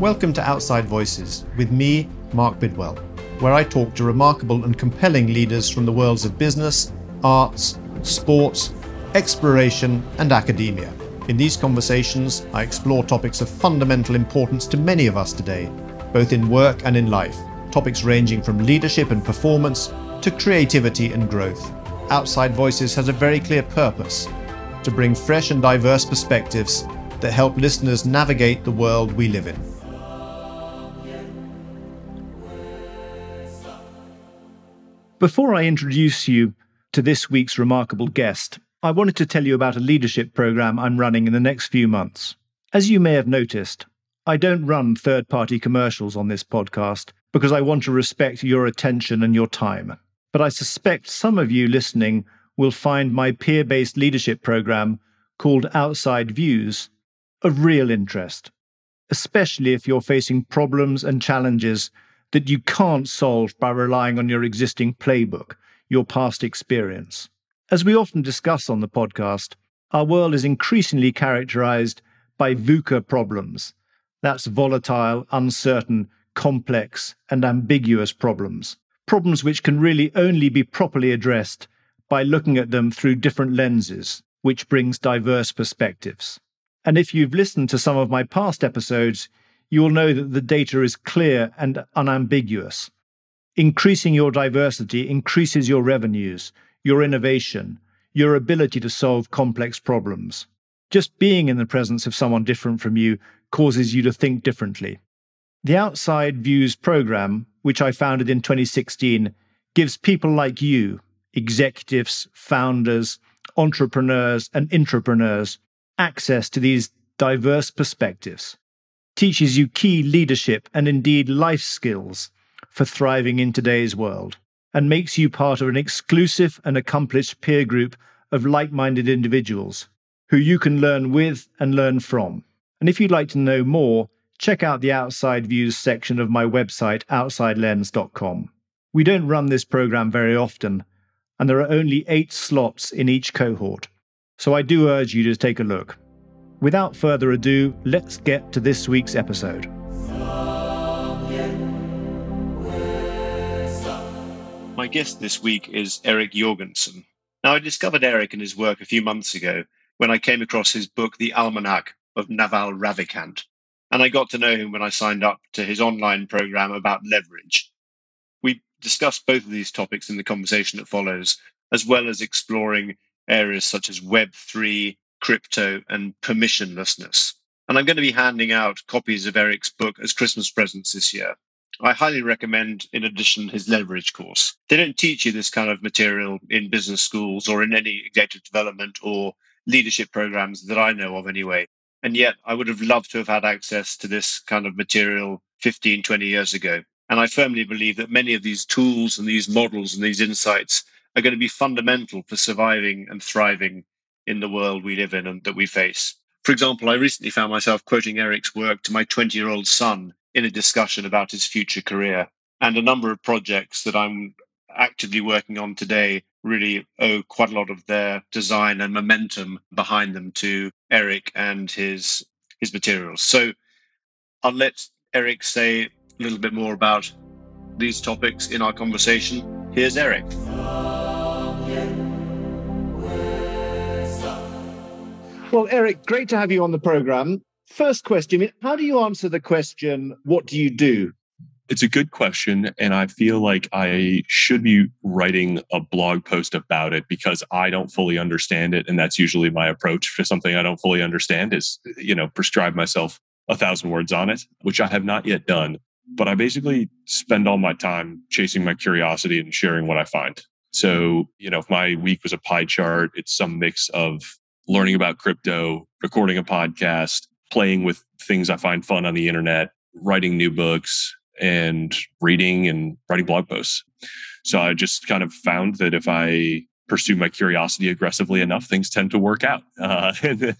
Welcome to Outside Voices with me, Mark Bidwell, where I talk to remarkable and compelling leaders from the worlds of business, arts, sports, exploration, and academia. In these conversations, I explore topics of fundamental importance to many of us today, both in work and in life, topics ranging from leadership and performance to creativity and growth. Outside Voices has a very clear purpose: to bring fresh and diverse perspectives that help listeners navigate the world we live in. Before I introduce you to this week's remarkable guest, I wanted to tell you about a leadership program I'm running in the next few months. As you may have noticed, I don't run third-party commercials on this podcast because I want to respect your attention and your time. But I suspect some of you listening will find my peer-based leadership program called Outside Views of real interest, especially if you're facing problems and challenges that you can't solve by relying on your existing playbook, your past experience. As we often discuss on the podcast, our world is increasingly characterized by VUCA problems. That's volatile, uncertain, complex, and ambiguous problems. Problems which can really only be properly addressed by looking at them through different lenses, which brings diverse perspectives. And if you've listened to some of my past episodes, you will know that the data is clear and unambiguous. Increasing your diversity increases your revenues, your innovation, your ability to solve complex problems. Just being in the presence of someone different from you causes you to think differently. The Outside Views program, which I founded in 2016, gives people like you, executives, founders, entrepreneurs, and intrapreneurs, access to these diverse perspectives. Teaches you key leadership and indeed life skills for thriving in today's world, and makes you part of an exclusive and accomplished peer group of like-minded individuals who you can learn with and learn from. And if you'd like to know more, check out the Outside Views section of my website, outsidelens.com. We don't run this program very often, and there are only 8 slots in each cohort, so I do urge you to take a look. Without further ado, let's get to this week's episode. My guest this week is Erik Jorgensen. Now, I discovered Erik and his work a few months ago when I came across his book, The Almanac of Naval Ravikant, and I got to know him when I signed up to his online program about leverage. We discussed both of these topics in the conversation that follows, as well as exploring areas such as Web3, crypto, and permissionlessness. And I'm going to be handing out copies of Erik's book as Christmas presents this year. I highly recommend, in addition, his leverage course. They don't teach you this kind of material in business schools or in any executive development or leadership programs that I know of anyway. And yet I would have loved to have had access to this kind of material 15, 20 years ago. And I firmly believe that many of these tools and these models and these insights are going to be fundamental for surviving and thriving in the world we live in and that we face. For example, I recently found myself quoting Erik's work to my 20-year-old son in a discussion about his future career. And a number of projects that I'm actively working on today really owe quite a lot of their design and momentum behind them to Erik and his materials. So I'll let Erik say a little bit more about these topics in our conversation. Here's Erik. Well, Erik, great to have you on the program. First question, how do you answer the question, what do you do? It's a good question, and I feel like I should be writing a blog post about it because I don't fully understand it, and that's usually my approach for something I don't fully understand is, prescribe myself 1,000 words on it, which I have not yet done. But I basically spend all my time chasing my curiosity and sharing what I find. So, if my week was a pie chart, it's some mix of learning about crypto, recording a podcast, playing with things I find fun on the internet, writing new books, and reading and writing blog posts. So I just kind of found that if I pursue my curiosity aggressively enough, things tend to work out. And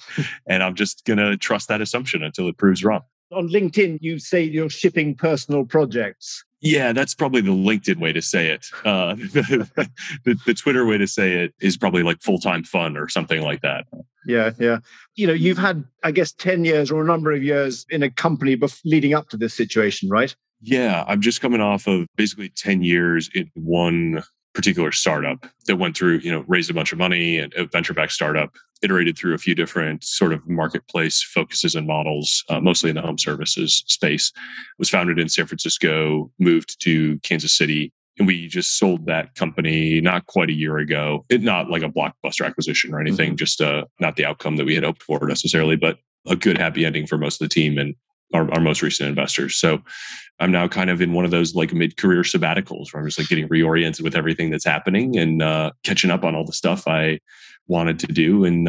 I'm just going to trust that assumption until it proves wrong. On LinkedIn, you say you're shipping personal projects. Yeah, that's probably the LinkedIn way to say it. The Twitter way to say it is probably like full-time fun or something like that. Yeah, yeah. You've had, I guess, 10 years or a number of years in a company leading up to this situation, right? Yeah, I'm just coming off of basically 10 years in one particular startup that went through, raised a bunch of money, and a venture-backed startup, iterated through a few different sort of marketplace focuses and models, mostly in the home services space. It was founded in San Francisco, moved to Kansas City, and we just sold that company not quite a year ago. Not like a blockbuster acquisition or anything, just not the outcome that we had hoped for necessarily, but a good happy ending for most of the team and our most recent investors. So I'm now kind of in one of those like mid-career sabbaticals where I'm just like getting reoriented with everything that's happening and catching up on all the stuff I wanted to do. And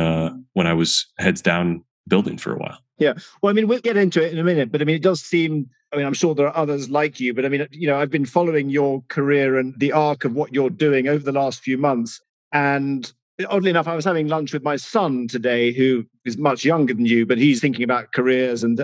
when I was heads down building for a while. Yeah. Well, we'll get into it in a minute, but it does seem, I'm sure there are others like you, but I've been following your career and the arc of what you're doing over the last few months. And oddly enough, I was having lunch with my son today, who is much younger than you, but he's thinking about careers. And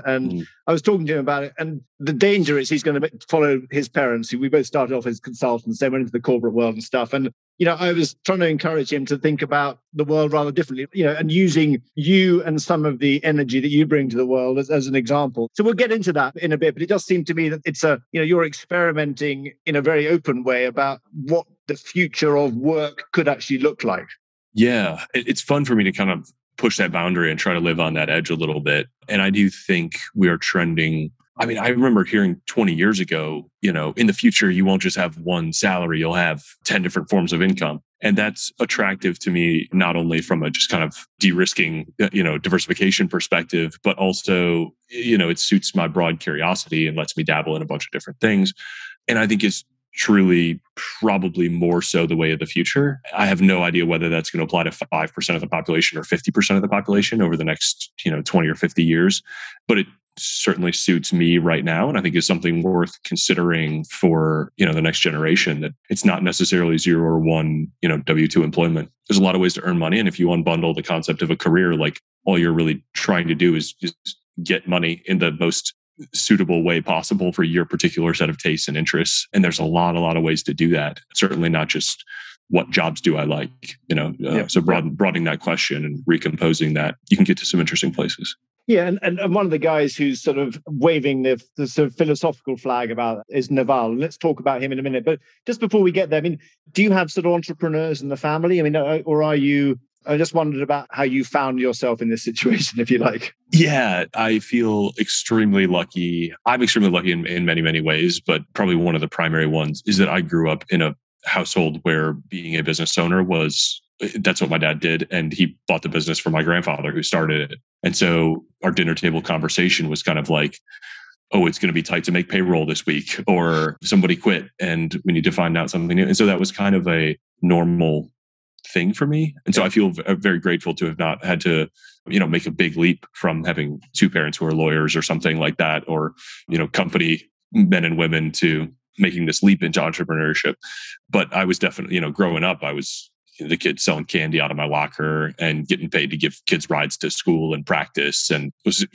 I was talking to him about it. And the danger is he's going to follow his parents, who we both started off as consultants. They went into the corporate world and stuff. And, I was trying to encourage him to think about the world rather differently, and using you and some of the energy that you bring to the world as an example. So we'll get into that in a bit. But it does seem to me that it's you're experimenting in a very open way about what the future of work could actually look like. Yeah, it's fun for me to kind of push that boundary and try to live on that edge a little bit. And I do think we are trending. I remember hearing 20 years ago, in the future, you won't just have one salary, you'll have 10 different forms of income. And that's attractive to me, not only from a just kind of de-risking, diversification perspective, but also, it suits my broad curiosity and lets me dabble in a bunch of different things. And I think it's truly probably more so the way of the future. I have no idea whether that's going to apply to 5% of the population or 50% of the population over the next, 20 or 50 years. But it certainly suits me right now. And I think is something worth considering for, the next generation, that it's not necessarily 0 or 1, W-2 employment. There's a lot of ways to earn money. And if you unbundle the concept of a career, like all you're really trying to do is get money in the most suitable way possible for your particular set of tastes and interests. And there's a lot of ways to do that. Certainly not just what jobs do I like, so broadening that question and recomposing that, you can get to some interesting places. Yeah, and one of the guys who's sort of waving the sort of philosophical flag about it is Naval. Let's talk about him in a minute. But just before we get there, do you have sort of entrepreneurs in the family? Or are you... I just wondered about how you found yourself in this situation, if you like. Yeah, I feel extremely lucky. I'm extremely lucky in many, many ways, but probably one of the primary ones is that I grew up in a household where being a business owner that's what my dad did. And he bought the business from my grandfather who started it. And so our dinner table conversation was kind of like, oh, it's going to be tight to make payroll this week, or somebody quit and we need to find out something new. And so that was kind of a normal thing for me. And so I feel very grateful to have not had to, make a big leap from having two parents who are lawyers or something like that, or, company men and women, to making this leap into entrepreneurship. But I was definitely, growing up, I was the kid selling candy out of my locker and getting paid to give kids rides to school and practice, and was,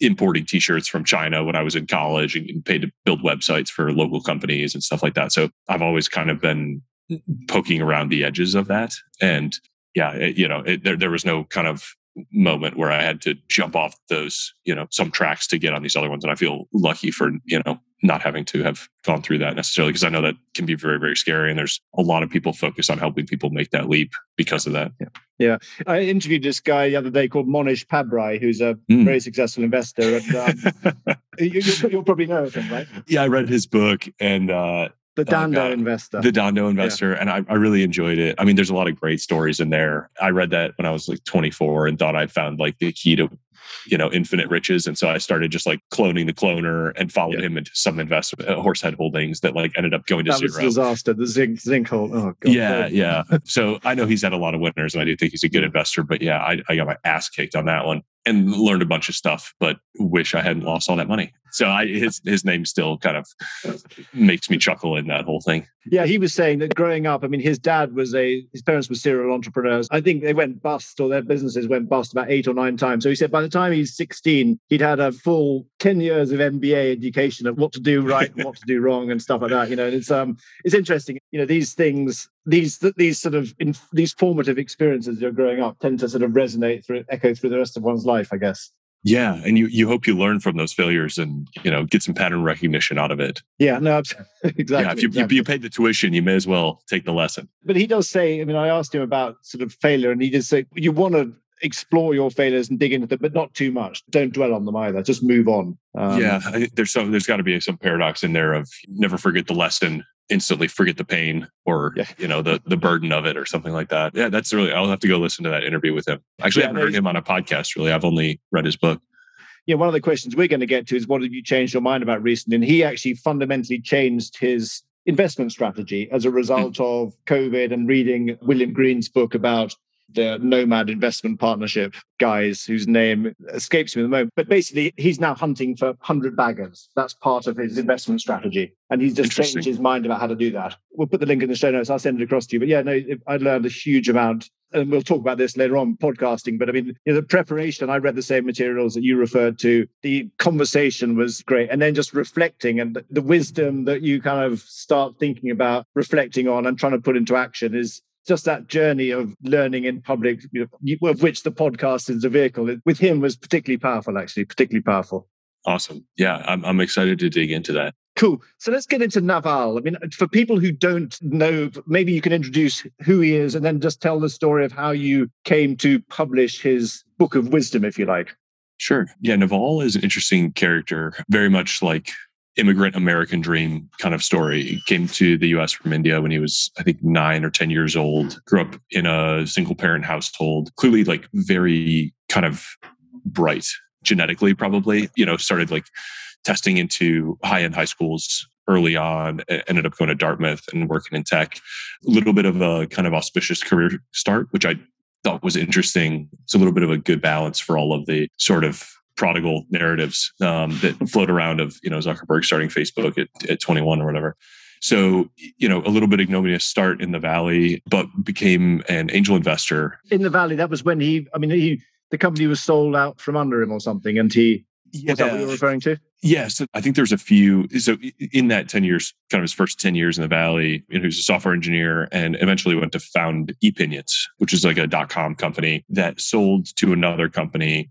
importing t-shirts from China when I was in college and getting paid to build websites for local companies and stuff like that. So I've always kind of been poking around the edges of that. And yeah, there was no kind of moment where I had to jump off those, some tracks to get on these other ones. And I feel lucky for, not having to have gone through that necessarily, because I know that can be very, very scary. And there's a lot of people focused on helping people make that leap because of that. Yeah. I interviewed this guy the other day called Monish Pabrai, who's a very successful investor. And, you'll probably know of him, right? Yeah, I read his book and The Dando Investor. The Dando Investor. Yeah. And I really enjoyed it. There's a lot of great stories in there. I read that when I was like 24 and thought I found like the key to, infinite riches. And so I started just like cloning the cloner and followed him into some investment, Horsehead Holdings, that like ended up going to zero. That was a disaster. The zinc hold. Oh, God. Yeah. So I know he's had a lot of winners and I do think he's a good investor, but yeah, I got my ass kicked on that one and learned a bunch of stuff, but wish I hadn't lost all that money. his name still kind of makes me chuckle in that whole thing. Yeah, he was saying that growing up, I mean, his parents were serial entrepreneurs. I think they went bust, or their businesses went bust about 8 or 9 times. So he said by the time he's 16, he'd had a full 10 years of MBA education of what to do right and what to do wrong and stuff like that. And it's interesting. These things, these formative experiences you're growing up tend to sort of echo through the rest of one's life, I guess. Yeah, and you hope you learn from those failures and get some pattern recognition out of it. Yeah, no, exactly. Yeah, if you paid the tuition, you may as well take the lesson. But he does say, I asked him about sort of failure, and he did say you want to explore your failures and dig into them, but not too much. Don't dwell on them either. Just move on. I think there's got to be some paradox in there of never forget the lesson, instantly forget the pain, or the burden of it, or something like that. Yeah, that's really. I'll have to go listen to that interview with him. Actually, I haven't heard him on a podcast. Really, I've only read his book. Yeah, one of the questions we're going to get to is what have you changed your mind about recently? And he actually fundamentally changed his investment strategy as a result of COVID and reading William Green's book about the Nomad Investment Partnership guys, whose name escapes me at the moment. But basically, he's now hunting for 100 baggers. That's part of his investment strategy. And he's just changed his mind about how to do that. We'll put the link in the show notes. I'll send it across to you. But yeah, no, I learned a huge amount. And we'll talk about this later on, podcasting. But I mean, the preparation, I read the same materials that you referred to. The conversation was great. And then just reflecting, and the wisdom that you kind of start thinking about, reflecting on and trying to put into action is just that journey of learning in public, of which the podcast is a vehicle. With him was particularly powerful. Awesome. Yeah, I'm excited to dig into that. Cool. So let's get into Naval. I mean, for people who don't know, maybe you can introduce who he is and then just tell the story of how you came to publish his book of wisdom, if you like. Sure. Yeah, Naval is an interesting character, very much like immigrant American dream kind of story. He came to the US from India when he was, I think, 9 or 10 years old, grew up in a single parent household, clearly like very kind of bright genetically, probably, started like testing into high-end high schools early on, ended up going to Dartmouth and working in tech. A little bit of a kind of auspicious career start, which I thought was interesting. It's a little bit of a good balance for all of the sort of prodigal narratives that float around of, Zuckerberg starting Facebook at 21 or whatever. So, a little bit ignominious start in the Valley, but became an angel investor. In the Valley, that was when the company was sold out from under him or something, and was that what you're referring to? Yes. I think there's a few. So in that 10 years, kind of his first 10 years in the Valley, he was a software engineer and eventually went to found ePinions, which is like a .com company that sold to another company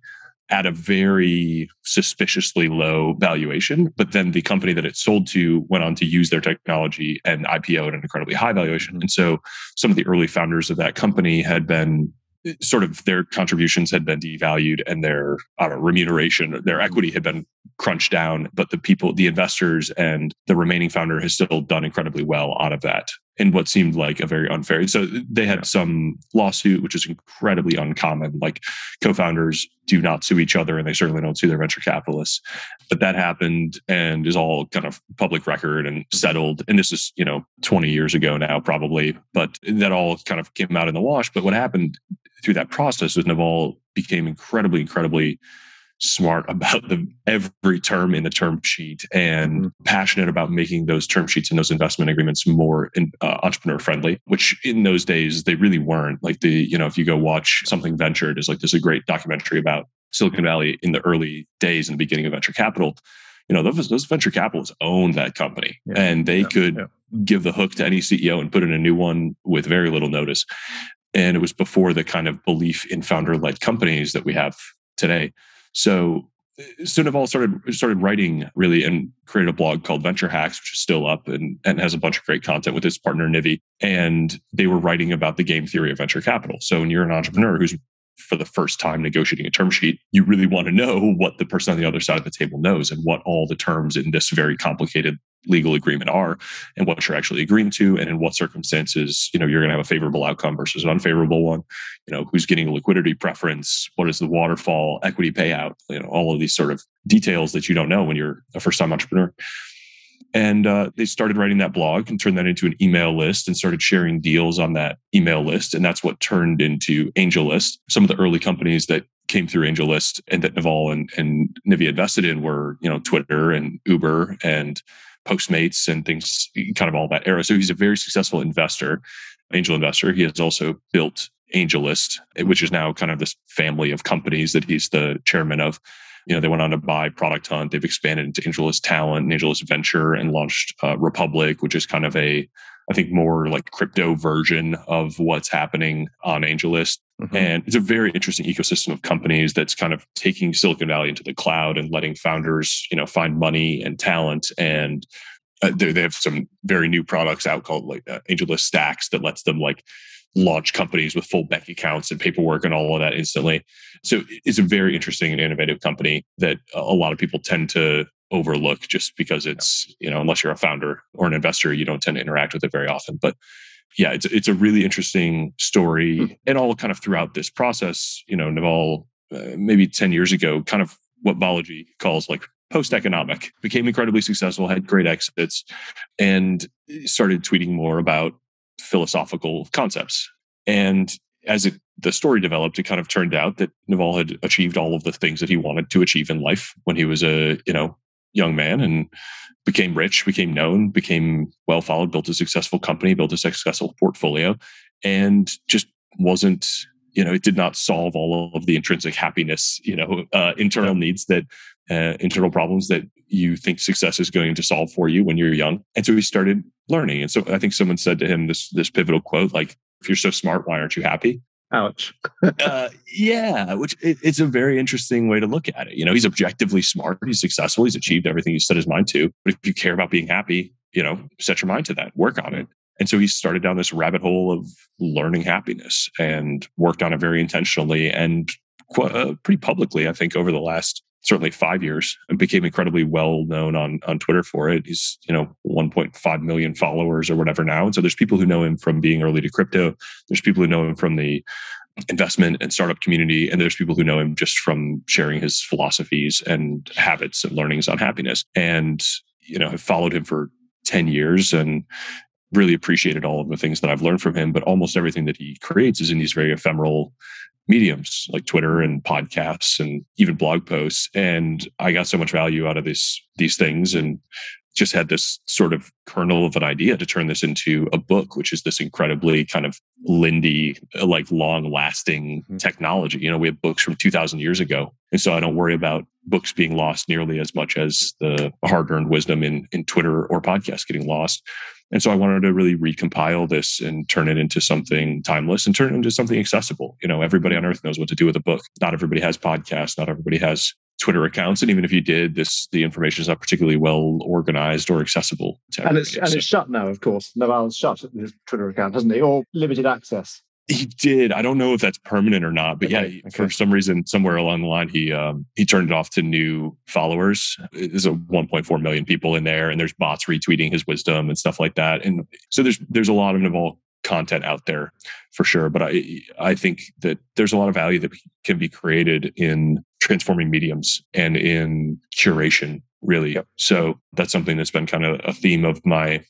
at a very suspiciously low valuation. But then the company that it sold to went on to use their technology and IPO at an incredibly high valuation. And so some of the early founders of that company had been sort of, their contributions had been devalued and their remuneration, their equity had been crunched down. But the investors and the remaining founder has still done incredibly well out of that in what seemed like a very unfair. So they had some lawsuit, which is incredibly uncommon. Like co-founders do not sue each other and they certainly don't sue their venture capitalists. But that happened and is all kind of public record and settled. And this is, 20 years ago now, probably. But that all kind of came out in the wash. But what happened through that process was Naval became incredibly smart about every term in the term sheet and passionate about making those term sheets and those investment agreements more entrepreneur friendly, which in those days they really weren't. Like if you go watch Something Ventured, is like there's a great documentary about Silicon Valley in the early days in the beginning of venture capital. Those venture capitalists owned that company and they could give the hook to any CEO and put in a new one with very little notice. And it was before the kind of belief in founder-led companies that we have today. So Naval started writing really and created a blog called Venture Hacks, which is still up and has a bunch of great content with his partner, Nivi. And they were writing about the game theory of venture capital. So when you're an entrepreneur who's for the first time negotiating a term sheet, you really want to know what the person on the other side of the table knows and what all the terms in this very complicated legal agreement are and what you're actually agreeing to and in what circumstances, you're going to have a favorable outcome versus an unfavorable one, who's getting a liquidity preference, what is the waterfall equity payout, all of these sort of details that you don't know when you're a first-time entrepreneur. And they started writing that blog and turned that into an email list and started sharing deals on that email list. And that's what turned into Angel List. Some of the early companies that came through AngelList and that Naval and Nivea invested in were, Twitter and Uber and Postmates and things, kind of all that era. So he's a very successful angel investor. He has also built AngelList, which is now kind of this family of companies that he's the chairman of. They went on to buy Product Hunt. They've expanded into AngelList Talent and AngelList Venture and launched Republic, which is kind of I think more like crypto version of what's happening on AngelList. Mm-hmm. And it's a very interesting ecosystem of companies that's kind of taking Silicon Valley into the cloud and letting founders, find money and talent. And they have some very new products out called like AngelList Stacks that lets them like launch companies with full bank accounts and paperwork and all of that instantly. So it's a very interesting and innovative company that a lot of people tend to overlook just because it's, unless you're a founder or an investor, you don't tend to interact with it very often. But yeah, it's a really interesting story. And all kind of throughout this process, Naval, maybe 10 years ago, kind of what Balaji calls like post-economic, became incredibly successful, had great exits, and started tweeting more about philosophical concepts. And as the story developed, it kind of turned out that Naval had achieved all of the things that he wanted to achieve in life when he was a young man, and became rich, became known, became well followed, built a successful company, built a successful portfolio, and just wasn't, it did not solve all of the intrinsic happiness, internal needs that internal problems that you think success is going to solve for you when you're young. And so he started learning. And so I think someone said to him this pivotal quote, like, if you're so smart, why aren't you happy? Ouch. Yeah, which it's a very interesting way to look at it. He's objectively smart. He's successful. He's achieved everything he set his mind to. But if you care about being happy, set your mind to that, work on it. And so he started down this rabbit hole of learning happiness and worked on it very intentionally and pretty publicly, I think, over the last certainly 5 years, and became incredibly well known on Twitter for it. He's, 1.5 million followers or whatever now. And so there's people who know him from being early to crypto. There's people who know him from the investment and startup community. And there's people who know him just from sharing his philosophies and habits and learnings on happiness. And, I've followed him for 10 years and really appreciated all of the things that I've learned from him. But almost everything that he creates is in these very ephemeral mediums like Twitter and podcasts and even blog posts. And I got so much value out of these things, and just had this sort of kernel of an idea to turn this into a book, which is this incredibly kind of Lindy, like long lasting technology. We have books from 2000 years ago. And so I don't worry about books being lost nearly as much as the hard-earned wisdom in Twitter or podcasts getting lost. And so I wanted to really recompile this and turn it into something timeless and turn it into something accessible. Everybody on earth knows what to do with a book. Not everybody has podcasts. Not everybody has Twitter accounts. And even if you did, the information is not particularly well organized or accessible to everybody. And it's shut now, of course. Naval's shut his Twitter account, hasn't he? Or limited access. He did. I don't know if that's permanent or not, but for some reason, somewhere along the line, he turned it off to new followers. There's 1.4 million people in there, and there's bots retweeting his wisdom and stuff like that. And so there's a lot of Naval content out there for sure. But I think that there's a lot of value that can be created in transforming mediums and in curation, really. Yep. So that's something that's been kind of a theme of my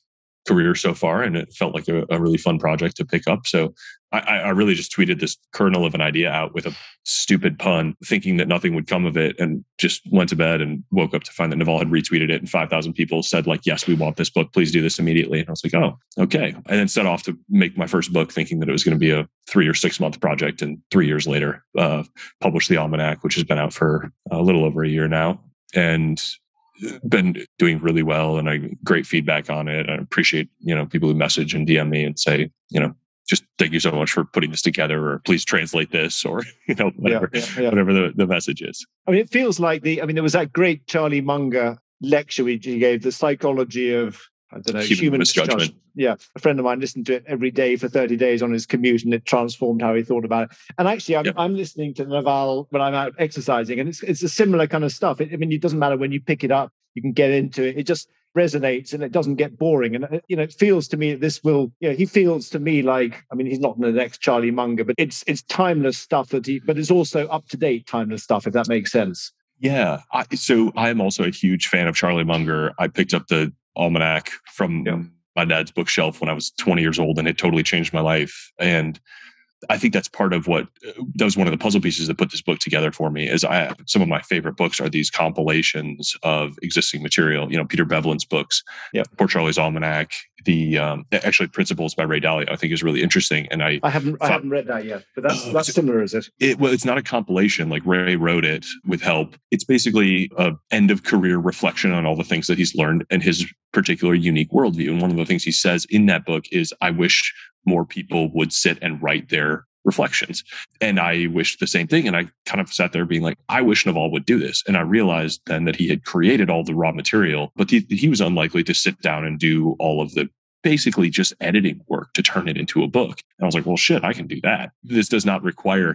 career so far, and it felt like a really fun project to pick up. So I really just tweeted this kernel of an idea out with a stupid pun, thinking that nothing would come of it, and just went to bed and woke up to find that Naval had retweeted it, and 5,000 people said like, yes, we want this book. Please do this immediately. And I was like, oh, okay. And then set off to make my first book, thinking that it was going to be a 3 or 6 month project. And 3 years later, published the Almanac, which has been out for a little over a year now. And been doing really well, and I great feedback on it. I appreciate, people who message and DM me and say, just thank you so much for putting this together, or please translate this, or, whatever the message is. I mean, it feels like there was that great Charlie Munger lecture which he gave, the psychology of, I don't know, human misjudgment. Yeah. A friend of mine listened to it every day for 30 days on his commute, and it transformed how he thought about it. And actually, I'm listening to Naval when I'm out exercising, and it's a similar kind of stuff. It doesn't matter when you pick it up, you can get into it. It just resonates and it doesn't get boring. And, it feels to me that this will, he feels to me like, he's not the next Charlie Munger, but it's timeless stuff but it's also up-to-date timeless stuff, if that makes sense. Yeah. So I am also a huge fan of Charlie Munger. I picked up the Almanac from my dad's bookshelf when I was 20 years old, and it totally changed my life. And I think that's part of what, that was one of the puzzle pieces that put this book together for me. Is some of my favorite books are these compilations of existing material. Peter Bevelin's books, Poor Charlie's Almanac, the actually Principles by Ray Dalio, I think is really interesting. And I haven't read that yet, but that's similar, is it? Well, it's not a compilation. Like Ray wrote it with help. It's basically a end of career reflection on all the things that he's learned and his particular unique worldview. And one of the things he says in that book is, I wish more people would sit and write their reflections. And I wished the same thing. And I kind of sat there being like, I wish Naval would do this. And I realized then that he had created all the raw material, but he was unlikely to sit down and do all of the basically just editing work to turn it into a book. And I was like, well, shit, I can do that. This does not require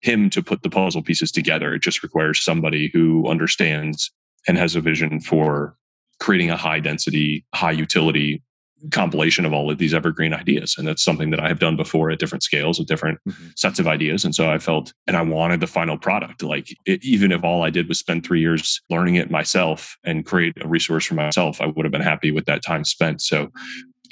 him to put the puzzle pieces together. It just requires somebody who understands and has a vision for creating a high density, high utility compilation of all of these evergreen ideas. And that's something that I have done before at different scales with different sets of ideas. And so I felt, and I wanted the final product. Like even if all I did was spend 3 years learning it myself and create a resource for myself, I would have been happy with that time spent. So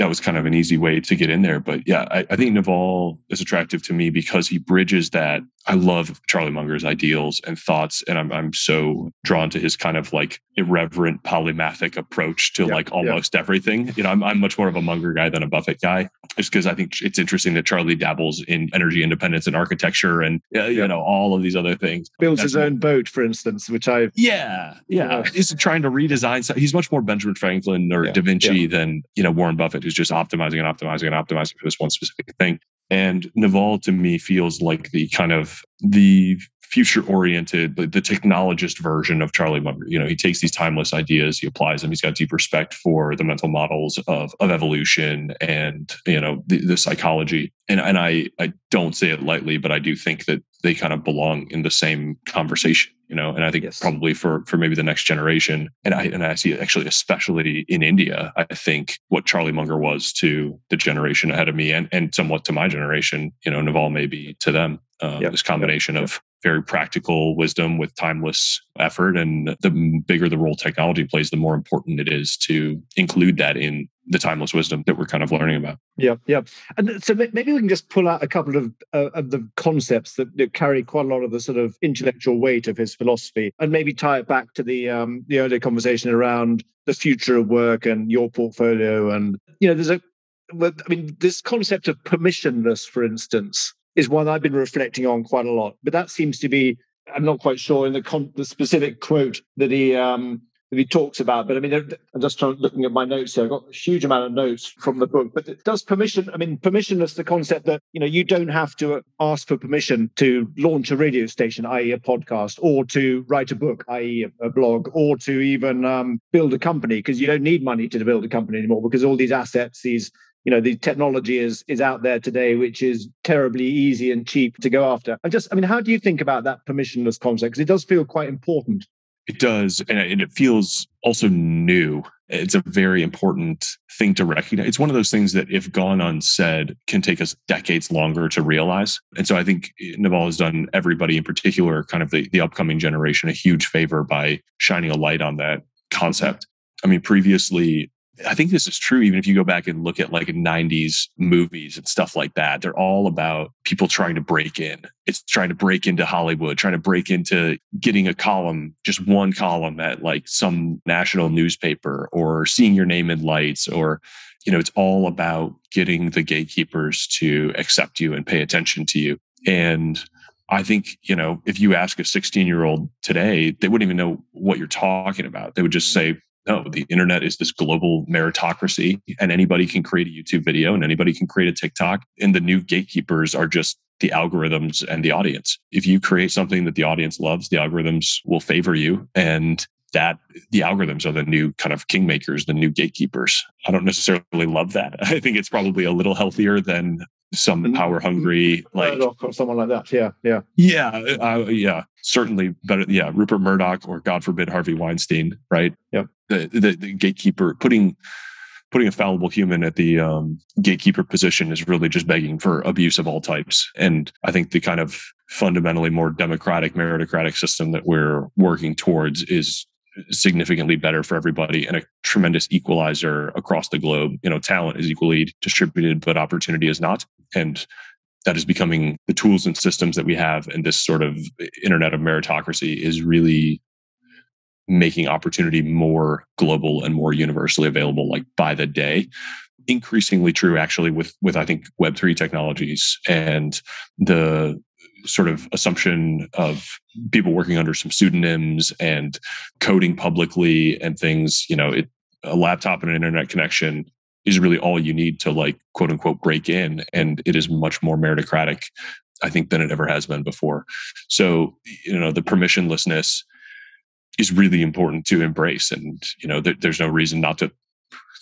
that was kind of an easy way to get in there. But yeah, I think Naval is attractive to me because he bridges that. I love Charlie Munger's ideals and thoughts, and I'm so drawn to his kind of like irreverent polymathic approach to almost everything. I'm much more of a Munger guy than a Buffett guy, just because I think it's interesting that Charlie dabbles in energy independence and architecture and all of these other things. Builds his own boat, for instance, which I He's trying to redesign. He's much more Benjamin Franklin or Da Vinci than Warren Buffett, who's just optimizing for this one specific thing. And Naval to me feels like the kind of the future-oriented, the technologist version of Charlie Munger. He takes these timeless ideas, he applies them. He's got deep respect for the mental models of evolution and the psychology. And I don't say it lightly, but I do think that they kind of belong in the same conversation. And I think probably for maybe the next generation, and I see actually especially in India, I think what Charlie Munger was to the generation ahead of me and somewhat to my generation, Naval may be to them. This combination of very practical wisdom with timeless effort, and the bigger the role technology plays, the more important it is to include that in the timeless wisdom that we're kind of learning about. Yeah. And so maybe we can just pull out a couple of the concepts that carry quite a lot of the sort of intellectual weight of his philosophy, and maybe tie it back to the earlier conversation around the future of work and your portfolio. And this concept of permissionless, for instance, is one I've been reflecting on quite a lot. But that seems to be, I'm not quite sure in the specific quote that he talks about. But I mean, I'm just looking at my notes here. I've got a huge amount of notes from the book. But it does permissionless, the concept that, you don't have to ask for permission to launch a radio station, i.e. a podcast, or to write a book, i.e. a blog, or to even build a company, because you don't need money to build a company anymore, because all these assets, the technology is out there today, which is terribly easy and cheap to go after. How do you think about that permissionless concept? Because it does feel quite important. It does. And it feels also new. It's a very important thing to recognize. It's one of those things that if gone unsaid can take us decades longer to realize. And so I think Naval has done everybody in particular, kind of the upcoming generation, a huge favor by shining a light on that concept. I mean, previously, I think this is true even if you go back and look at like 90s movies and stuff like that. They're all about people trying to break in. It's trying to break into Hollywood, trying to break into getting a column, just one column at like some national newspaper, or seeing your name in lights, or, it's all about getting the gatekeepers to accept you and pay attention to you. And I think, if you ask a 16-year-old today, they wouldn't even know what you're talking about. They would just say, no, the internet is this global meritocracy, and anybody can create a YouTube video and anybody can create a TikTok. And the new gatekeepers are just the algorithms and the audience. If you create something that the audience loves, the algorithms will favor you. And that the algorithms are the new kind of kingmakers, the new gatekeepers. I don't necessarily love that. I think it's probably a little healthier than some power hungry, like someone like that. Yeah. Certainly better. Yeah. Rupert Murdoch, or God forbid, Harvey Weinstein, right? Yeah. The gatekeeper, putting a fallible human at the gatekeeper position is really just begging for abuse of all types. And I think the kind of fundamentally more democratic, meritocratic system that we're working towards is significantly better for everybody and a tremendous equalizer across the globe. Talent is equally distributed, but opportunity is not. And that is becoming the tools and systems that we have. And this sort of internet of meritocracy is really making opportunity more global and more universally available, like by the day. Increasingly true, actually, with I think Web3 technologies and the sort of assumption of people working under some pseudonyms and coding publicly and things. A laptop and an internet connection is really all you need to, like, quote unquote, break in. And it is much more meritocratic, I think, than it ever has been before. So, the permissionlessness is really important to embrace. And, there's no reason not to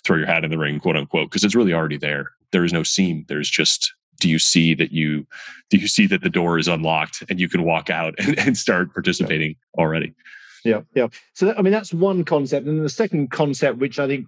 throw your hat in the ring, quote unquote, because it's really already there. There is no seam. There's just, do you see that the door is unlocked and you can walk out and start participating already? Yeah. So that's one concept, and then the second concept, which I think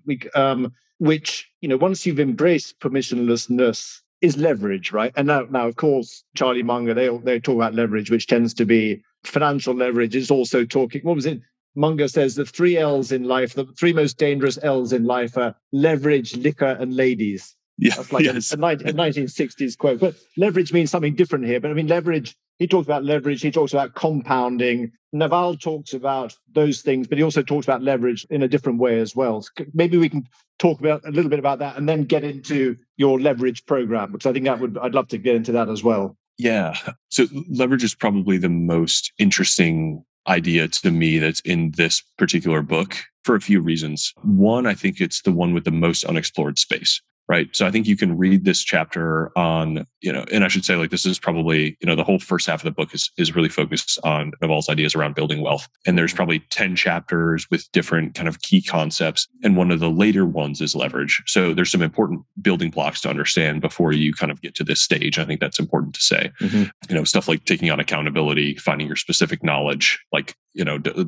once you've embraced permissionlessness, is leverage, right? And now of course, Charlie Munger, they talk about leverage, which tends to be financial leverage. It's also talking. What was it? Munger says the three L's in life, the three most dangerous L's in life are leverage, liquor, and ladies. Yeah, that's like a 1960s quote. But leverage means something different here. But I mean, leverage, he talks about leverage, he talks about compounding. Naval talks about those things, but he also talks about leverage in a different way as well. So maybe we can talk about a little bit about that and then get into your leverage program, because I think I'd love to get into that as well. Yeah. So leverage is probably the most interesting idea to me that's in this particular book for a few reasons. One, I think it's the one with the most unexplored space, right? So I think you can read this chapter on, and I should say, like, this is probably, the whole first half of the book is really focused on Naval's ideas around building wealth. And there's probably 10 chapters with different kind of key concepts. And one of the later ones is leverage. So there's some important building blocks to understand before you kind of get to this stage. I think that's important to say. Mm-hmm. Stuff like taking on accountability, finding your specific knowledge, like,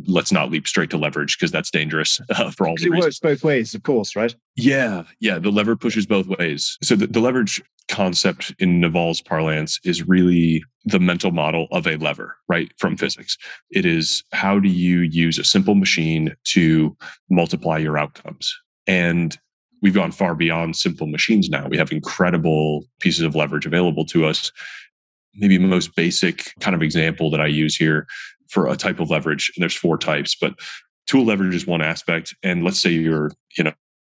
let's not leap straight to leverage because that's dangerous for all the reasons. It works both ways, of course, right? Yeah. The lever pushes both ways. So the leverage concept in Naval's parlance is really the mental model of a lever, right? From physics. It is, how do you use a simple machine to multiply your outcomes? And we've gone far beyond simple machines now. We have incredible pieces of leverage available to us. Maybe the most basic kind of example that I use here for a type of leverage, and there's 4 types, but tool leverage is one aspect. And let's say you're,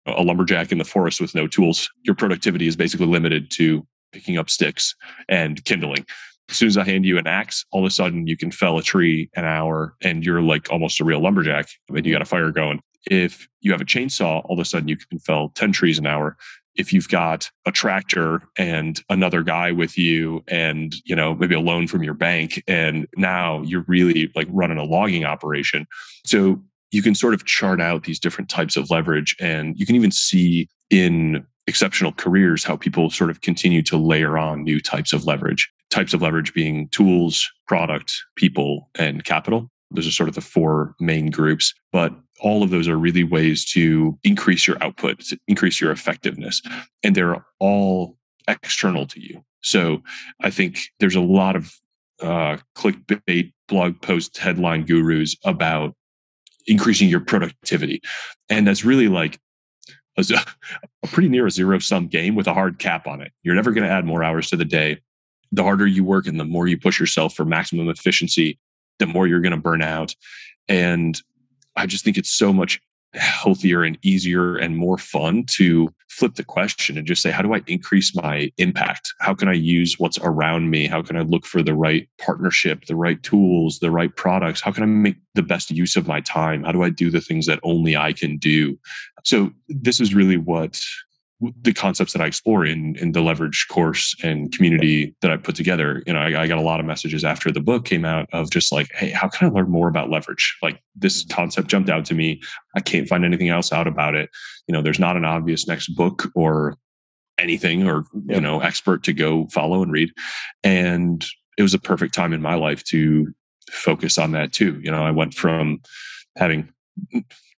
a lumberjack in the forest with no tools. Your productivity is basically limited to picking up sticks and kindling. As soon as I hand you an axe, all of a sudden you can fell a tree an hour and you're like almost a real lumberjack and you got a fire going. If you have a chainsaw, all of a sudden you can fell 10 trees an hour. If you've got a tractor and another guy with you and, maybe a loan from your bank, and now you're really like running a logging operation. So you can sort of chart out these different types of leverage, and you can even see in exceptional careers how people sort of continue to layer on new types of leverage being tools, product, people, and capital. Those are sort of the 4 main groups, but all of those are really ways to increase your output, to increase your effectiveness, and they're all external to you. So I think there's a lot of clickbait blog post headline gurus about increasing your productivity. And that's really like a pretty near a zero-sum game with a hard cap on it. You're never going to add more hours to the day. The harder you work and the more you push yourself for maximum efficiency, the more you're going to burn out. And I just think it's so much healthier and easier and more fun to flip the question and just say, how do I increase my impact? How can I use what's around me? How can I look for the right partnership, the right tools, the right products? How can I make the best use of my time? How do I do the things that only I can do? So this is really what the concepts that I explore in the leverage course and community that I put together. I got a lot of messages after the book came out of just like, hey, how can I learn more about leverage? Like, this concept jumped out to me. I can't find anything else out about it. There's not an obvious next book or anything or, expert to go follow and read. And it was a perfect time in my life to focus on that too. I went from having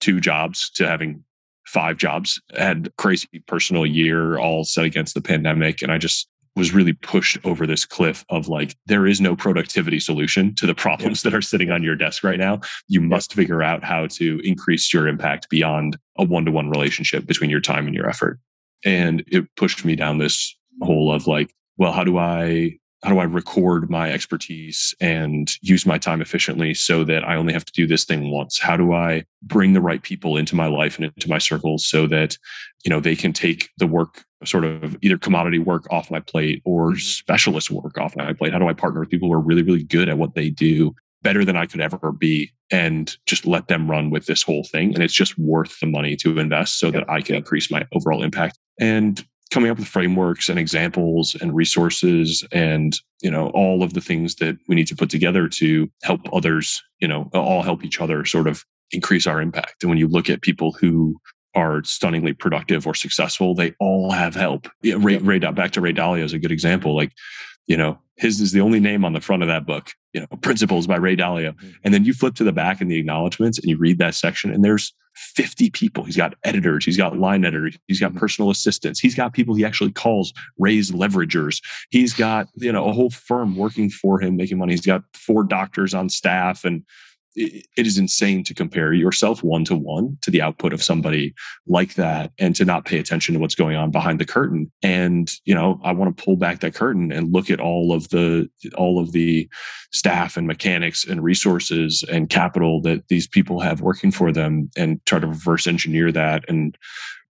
2 jobs to having 5 jobs. I had a crazy personal year all set against the pandemic. And I just was really pushed over this cliff of like, there is no productivity solution to the problems that are sitting on your desk right now. You must figure out how to increase your impact beyond a one-to-one relationship between your time and your effort. And it pushed me down this hole of like, well, how do I record my expertise and use my time efficiently so that I only have to do this thing once? How do I bring the right people into my life and into my circles so that, they can take the work, sort of either commodity work off my plate or specialist work off my plate? How do I partner with people who are really, really good at what they do, better than I could ever be, and just let them run with this whole thing? And it's just worth the money to invest so that I can increase my overall impact. And coming up with frameworks and examples and resources and, all of the things that we need to put together to help others, all help each other sort of increase our impact. And when you look at people who are stunningly productive or successful, they all have help. Yeah, back to Ray Dalio is a good example. Like, his is the only name on the front of that book, Principles by Ray Dalio. And then you flip to the back in the acknowledgments and you read that section and there's 50 people. He's got editors, he's got line editors, he's got personal assistants, he's got people he actually calls Ray's leveragers. He's got, a whole firm working for him, making money. He's got 4 doctors on staff, and it is insane to compare yourself one-to-one to the output of somebody like that and to not pay attention to what's going on behind the curtain. And, I want to pull back that curtain and look at all of the staff and mechanics and resources and capital that these people have working for them and try to reverse engineer that and,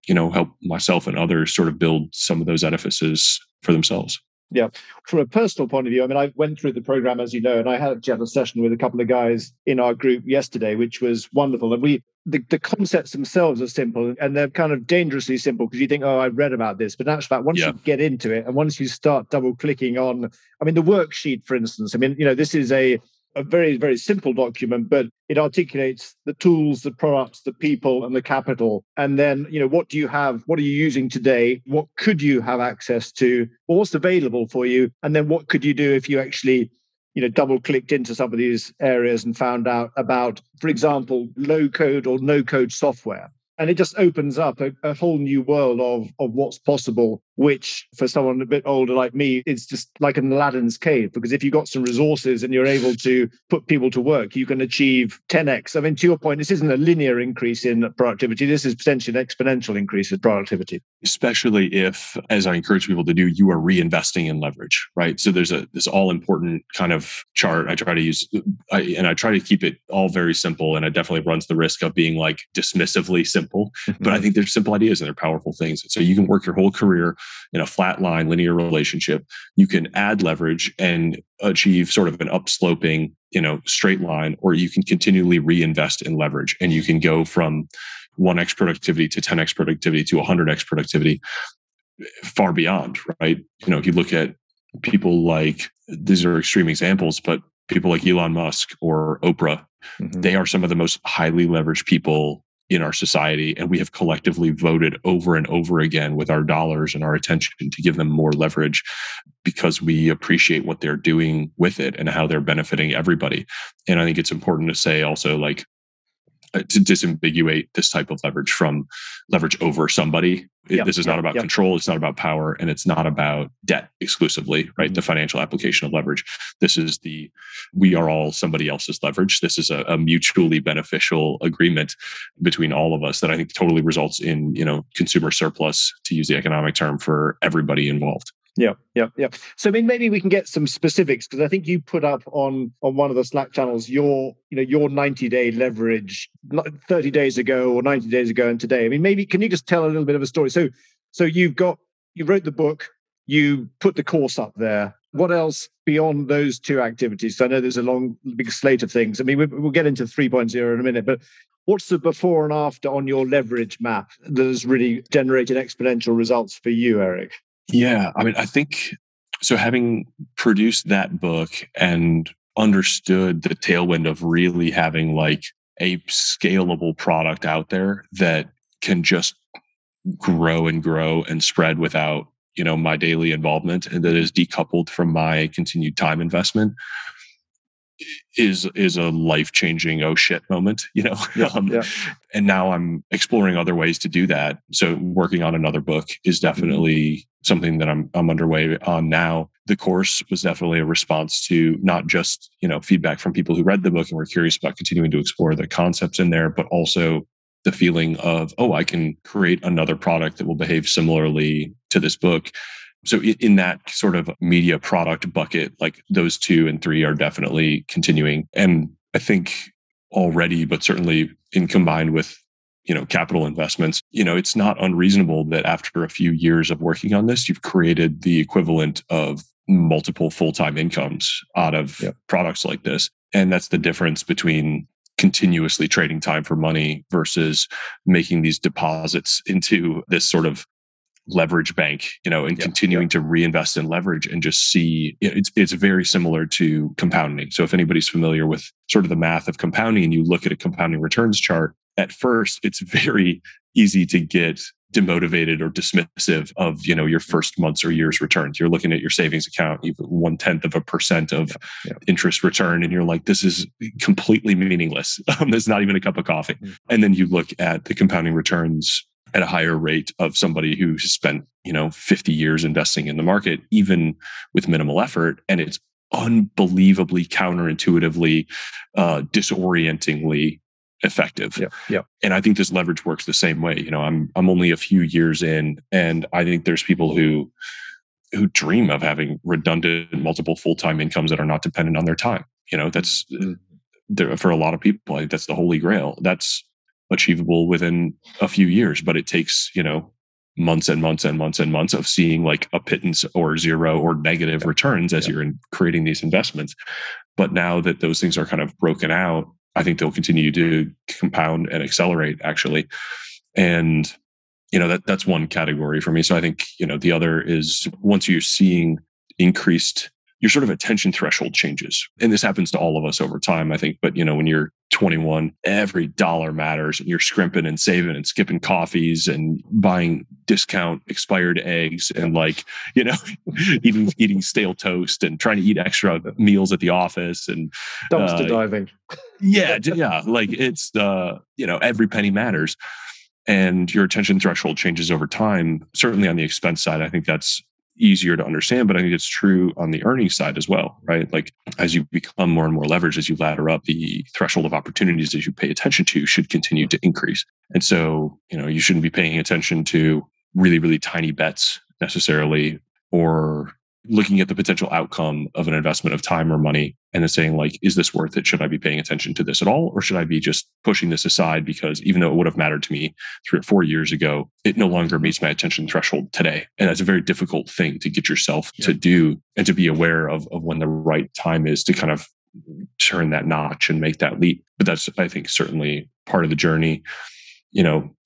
help myself and others sort of build some of those edifices for themselves. Yeah. From a personal point of view, I went through the program, as you know, and I had a session with a couple of guys in our group yesterday, which was wonderful. And the concepts themselves are simple, and they're kind of dangerously simple because you think, oh, I've read about this. But in actual fact, once you get into it and once you start double clicking on, the worksheet, for instance, this is a very, very simple document, but it articulates the tools, the products, the people, and the capital. And then, what do you have? What are you using today? What could you have access to? What's available for you? And then what could you do if you actually, double clicked into some of these areas and found out about, for example, low code or no code software? And it just opens up a whole new world of what's possible, which for someone a bit older like me, it's just like an Aladdin's cave. Because if you've got some resources and you're able to put people to work, you can achieve 10x. To your point, this isn't a linear increase in productivity. This is potentially an exponential increase in productivity. Especially if, as I encourage people to do, you are reinvesting in leverage, right? So there's this all important kind of chart I try to use, and I try to keep it all very simple. And it definitely runs the risk of being like dismissively simple. But I think there's simple ideas and they're powerful things. So you can work your whole career in a flat line, linear relationship. You can add leverage and achieve sort of an upsloping, straight line, or you can continually reinvest in leverage. And you can go from 1x productivity to 10x productivity to 100x productivity, far beyond, right? If you look at people like, these are extreme examples, but people like Elon Musk or Oprah, they are some of the most highly leveraged people in our society. And we have collectively voted over and over again with our dollars and our attention to give them more leverage because we appreciate what they're doing with it and how they're benefiting everybody. And I think it's important to say also, like, to disambiguate this type of leverage from leverage over somebody. This is not about control. It's not about power, and it's not about debt exclusively, right? The financial application of leverage. This is we are all somebody else's leverage. This is a mutually beneficial agreement between all of us that I think totally results in, consumer surplus, to use the economic term, for everybody involved. Yeah. So maybe we can get some specifics, because I think you put up on one of the Slack channels your 90-day leverage 30 days ago or 90 days ago and today. Maybe can you just tell a little bit of a story? So you wrote the book, you put the course up there. What else beyond those two activities? So I know there's a long, big slate of things. We'll get into 3.0 in a minute, but what's the before and after on your leverage map that has really generated exponential results for you, Eric? Yeah, I think so. Having produced that book and understood the tailwind of really having like a scalable product out there that can just grow and spread without, my daily involvement, and that is decoupled from my continued time investment, is a life-changing oh shit moment, And now I'm exploring other ways to do that. So working on another book is definitely something that I'm underway on now. The course was definitely a response to not just, feedback from people who read the book and were curious about continuing to explore the concepts in there, but also the feeling of, I can create another product that will behave similarly to this book. So in that sort of media product bucket, like those 2 and 3 are definitely continuing. And I think already, but certainly in combined with, capital investments, it's not unreasonable that after a few years of working on this, you've created the equivalent of multiple full-time incomes out of products like this. And that's the difference between continuously trading time for money versus making these deposits into this sort of leverage bank, and continuing to reinvest in leverage and just see it's very similar to compounding. So if anybody's familiar with sort of the math of compounding and you look at a compounding returns chart, at first it's very easy to get demotivated or dismissive of, your first month's or year's returns. You're looking at your savings account, even 0.1% of interest return, and you're like, this is completely meaningless. There's not even a cup of coffee. And then you look at the compounding returns at a higher rate of somebody who has spent, 50 years investing in the market, even with minimal effort. And it's unbelievably counterintuitively, disorientingly effective. And I think this leverage works the same way. I'm only a few years in, and I think there's people who dream of having redundant multiple full-time incomes that are not dependent on their time. That's for a lot of people, I think that's the holy grail. That's achievable within a few years, but it takes, months and months and months and months of seeing like a pittance or zero or negative returns as you're creating these investments. But now that those things are kind of broken out, I think they'll continue to compound and accelerate, actually. And, that's one category for me. So I think, the other is once you're seeing increased, your sort of attention threshold changes. And this happens to all of us over time, I think. But, when you're 21, every dollar matters, and you're scrimping and saving and skipping coffees and buying discount expired eggs and eating stale toast and trying to eat extra meals at the office and dumpster diving. Yeah. Like it's, every penny matters, and your attention threshold changes over time. Certainly on the expense side, I think that's easier to understand, but I think it's true on the earnings side as well, right? Like as you become more and more leveraged, as you ladder up, the threshold of opportunities that you pay attention to should continue to increase. And so, you shouldn't be paying attention to really, really tiny bets necessarily, or looking at the potential outcome of an investment of time or money and then saying like, is this worth it? Should I be paying attention to this at all? Or should I be just pushing this aside because even though it would have mattered to me 3 or 4 years ago, it no longer meets my attention threshold today. And that's a very difficult thing to get yourself to do and to be aware of when the right time is to kind of turn that notch and make that leap. But that's, I think, certainly part of the journey.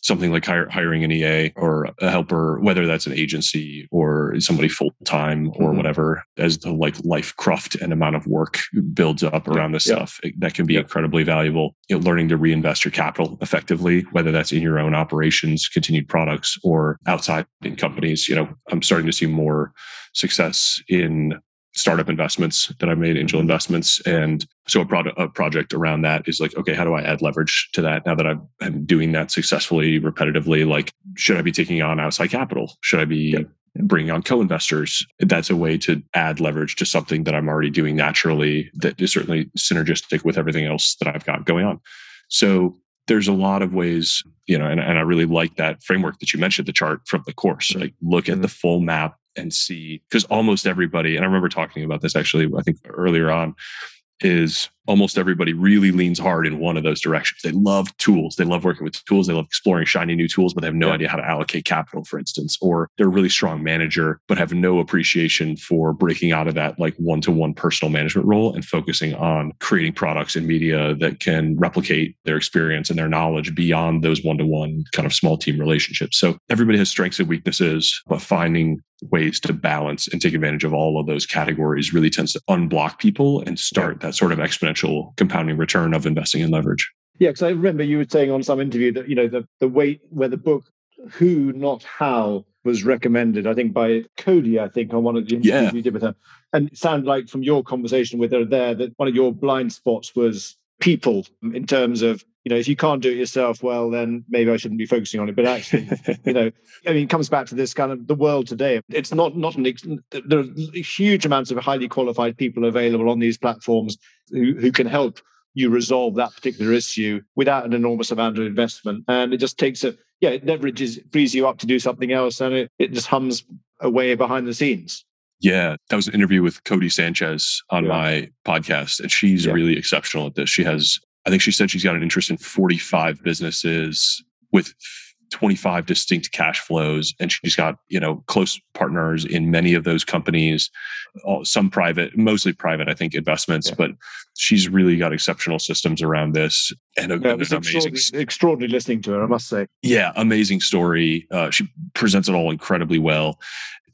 Something like hiring an EA or a helper, whether that's an agency or somebody full-time or whatever, as the life craft and amount of work builds up around this stuff, that can be incredibly valuable. Learning to reinvest your capital effectively, whether that's in your own operations, continued products, or outside in companies. I'm starting to see more success in startup investments that I've made, angel investments. And so a project around that is like, okay, how do I add leverage to that now that I'm doing that successfully, repetitively? Like, should I be taking on outside capital? Should I be bringing on co-investors? That's a way to add leverage to something that I'm already doing naturally that is certainly synergistic with everything else that I've got going on. So there's a lot of ways, and I really like that framework that you mentioned, the chart from the course. Like, look at the full map and see, because almost everybody, and I remember talking about this actually, I think earlier on, is almost everybody really leans hard in one of those directions. They love tools. They love working with tools. They love exploring shiny new tools, but they have no idea how to allocate capital, for instance. Or they're a really strong manager, but have no appreciation for breaking out of that like one-to-one personal management role and focusing on creating products and media that can replicate their experience and their knowledge beyond those one-to-one kind of small team relationships. So everybody has strengths and weaknesses, but finding ways to balance and take advantage of all of those categories really tends to unblock people and start that sort of exponential compounding return of investing in leverage. Yeah, because I remember you were saying on some interview that the way where the book Who Not How was recommended, I think by Cody, on one of the interviews you did with her. And it sounded like from your conversation with her there that one of your blind spots was people, in terms of, if you can't do it yourself, well, then maybe I shouldn't be focusing on it. But actually, it comes back to this kind of the world today. It's there are huge amounts of highly qualified people available on these platforms who can help you resolve that particular issue without an enormous amount of investment. And it just takes it frees you up to do something else, and it just hums away behind the scenes. Yeah, that was an interview with Cody Sanchez on my podcast, and she's really exceptional at this. I think she said she's got an interest in 45 businesses with 25 distinct cash flows, and she's got, close partners in many of those companies, some private, mostly private, I think, investments, but she's really got exceptional systems around this. And an amazing, extraordinary listening to her, I must say. Yeah, amazing story. She presents it all incredibly well.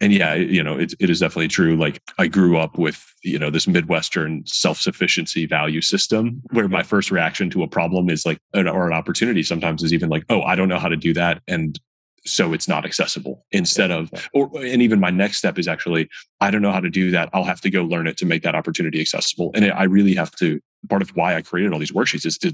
And it is definitely true. Like, I grew up with, this Midwestern self-sufficiency value system where my first reaction to a problem is like, or an opportunity sometimes is even like, oh, I don't know how to do that. And so it's not accessible and even my next step is actually, I don't know how to do that. I'll have to go learn it to make that opportunity accessible. And I really have to, part of why I created all these worksheets is to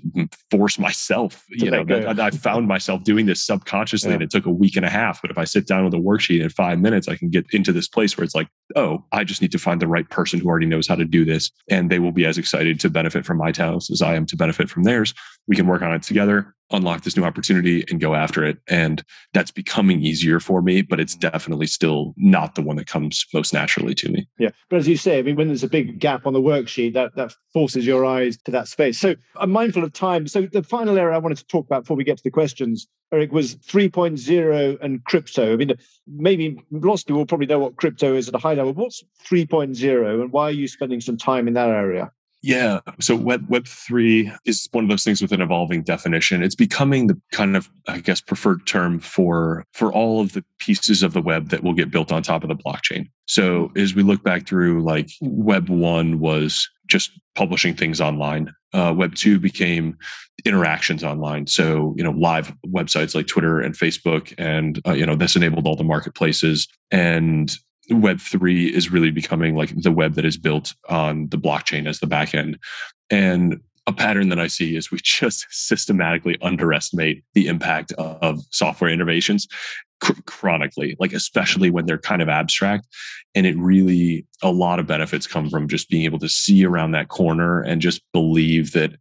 force myself, I found myself doing this subconsciously and it took a week and a half. But if I sit down with a worksheet in 5 minutes, I can get into this place where it's like, oh, I just need to find the right person who already knows how to do this. And they will be as excited to benefit from my talents as I am to benefit from theirs. We can work on it together, unlock this new opportunity and go after it. And that's becoming easier for me, but it's definitely still not the one that comes most naturally to me. Yeah. But as you say, when there's a big gap on the worksheet, that forces your eyes to that space. So I'm mindful of time. So the final area I wanted to talk about before we get to the questions, Eric, was 3.0 and crypto. Maybe lots of people probably know what crypto is at a high level. What's 3.0 and why are you spending some time in that area? Yeah. So Web3 is one of those things with an evolving definition. It's becoming the kind of, I guess, preferred term for all of the pieces of the web that will get built on top of the blockchain. So as we look back through, like, Web 1 was just publishing things online. Web 2 became interactions online. So, live websites like Twitter and Facebook, and, this enabled all the marketplaces. And Web 3 is really becoming like the web that is built on the blockchain as the back end. And a pattern that I see is we just systematically underestimate the impact of software innovations chronically, like, especially when they're kind of abstract. And a lot of benefits come from just being able to see around that corner and just believe that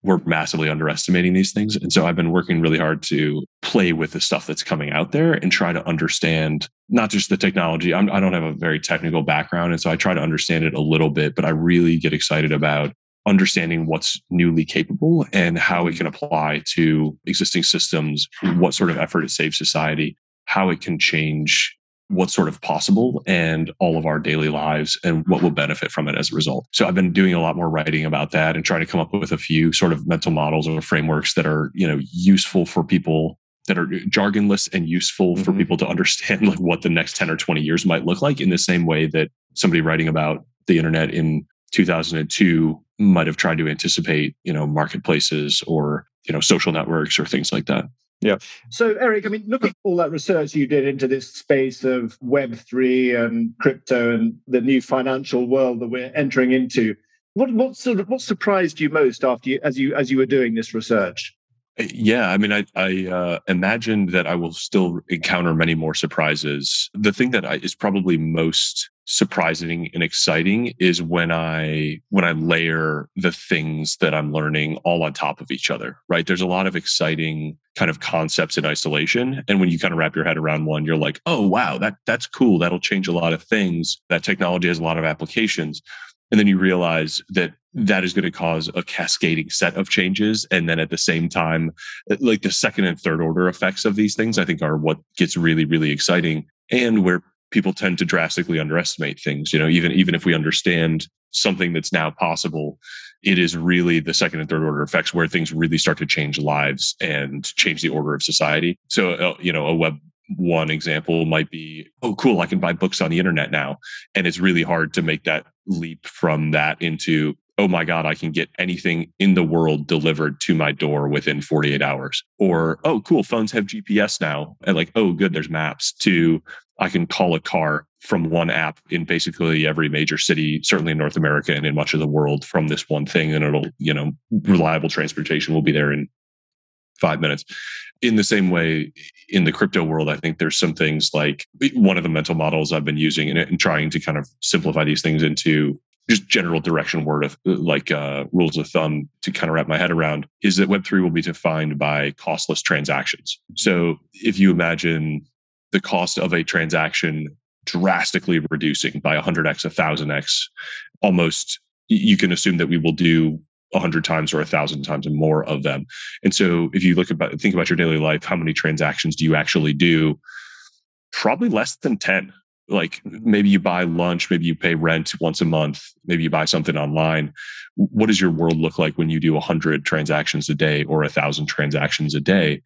we're massively underestimating these things. And so I've been working really hard to play with the stuff that's coming out there and try to understand not just the technology. I don't have a very technical background, and so I try to understand it a little bit, but I really get excited about understanding what's newly capable and how it can apply to existing systems, what sort of effort it saves society, how it can change what's sort of possible and all of our daily lives and what will benefit from it as a result. So I've been doing a lot more writing about that and trying to come up with a few sort of mental models or frameworks that are, useful for people, that are jargonless and useful for people to understand, like, what the next 10 or 20 years might look like, in the same way that somebody writing about the internet in 2002 might have tried to anticipate, marketplaces or, social networks or things like that. Yeah. So, Eric, look at all that research you did into this space of Web3 and crypto and the new financial world that we're entering into. What surprised you most as you were doing this research? Yeah, I imagined that I will still encounter many more surprises. The thing that is probably most surprising and exciting is when I layer the things that I'm learning all on top of each other, right? There's a lot of exciting kind of concepts in isolation. And when you kind of wrap your head around one, you're like, oh, wow, that's cool. That'll change a lot of things. That technology has a lot of applications. And then you realize that is going to cause a cascading set of changes. And then at the same time, like, the second and third order effects of these things, I think, are what gets really, really exciting, and where people tend to drastically underestimate things. Even if we understand something that's now possible, it is really the second and third order effects where things really start to change lives and change the order of society. So, a Web 1 example might be, oh, cool, I can buy books on the internet now. And it's really hard to make that leap from that into, oh my God, I can get anything in the world delivered to my door within 48 hours. Or, oh, cool, phones have GPS now. And like, oh, good, there's maps. To, I can call a car from one app in basically every major city, certainly in North America and in much of the world, from this one thing. And it'll, reliable transportation will be there in 5 minutes. In the same way, in the crypto world, I think there's some things like, one of the mental models I've been using and trying to kind of simplify these things into just general direction word of rules of thumb to kind of wrap my head around is that Web3 will be defined by costless transactions. So if you imagine the cost of a transaction drastically reducing by 100x, 1000x, almost you can assume that we will do 100 times or 1,000 times and more of them. And so if you think about your daily life, how many transactions do you actually do? Probably less than 10. Like maybe you buy lunch, maybe you pay rent once a month, maybe you buy something online. What does your world look like when you do 100 transactions a day or 1,000 transactions a day?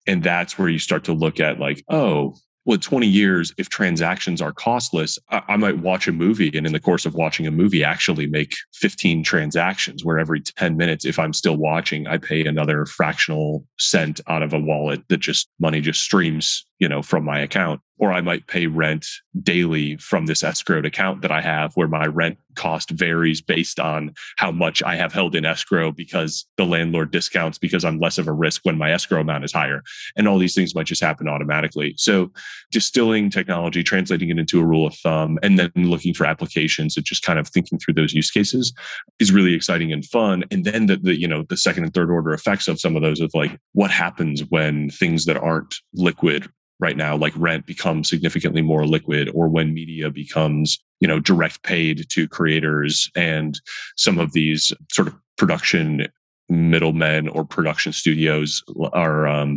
And that's where you start to look at like, oh, well, 20 years, if transactions are costless, I might watch a movie and in the course of watching a movie, actually make 15 transactions where every 10 minutes, if I'm still watching, I pay another fractional cent out of a wallet that money just streams, from my account. Or I might pay rent daily from this escrowed account that I have where my rent cost varies based on how much I have held in escrow because the landlord discounts because I'm less of a risk when my escrow amount is higher. And all these things might just happen automatically. So distilling technology, translating it into a rule of thumb, and then looking for applications and just kind of thinking through those use cases is really exciting and fun. And then the second and third order effects of some of those of like what happens when things that aren't liquid right now, like rent, becomes significantly more liquid, or when media becomes, direct paid to creators, and some of these sort of production middlemen or production studios are,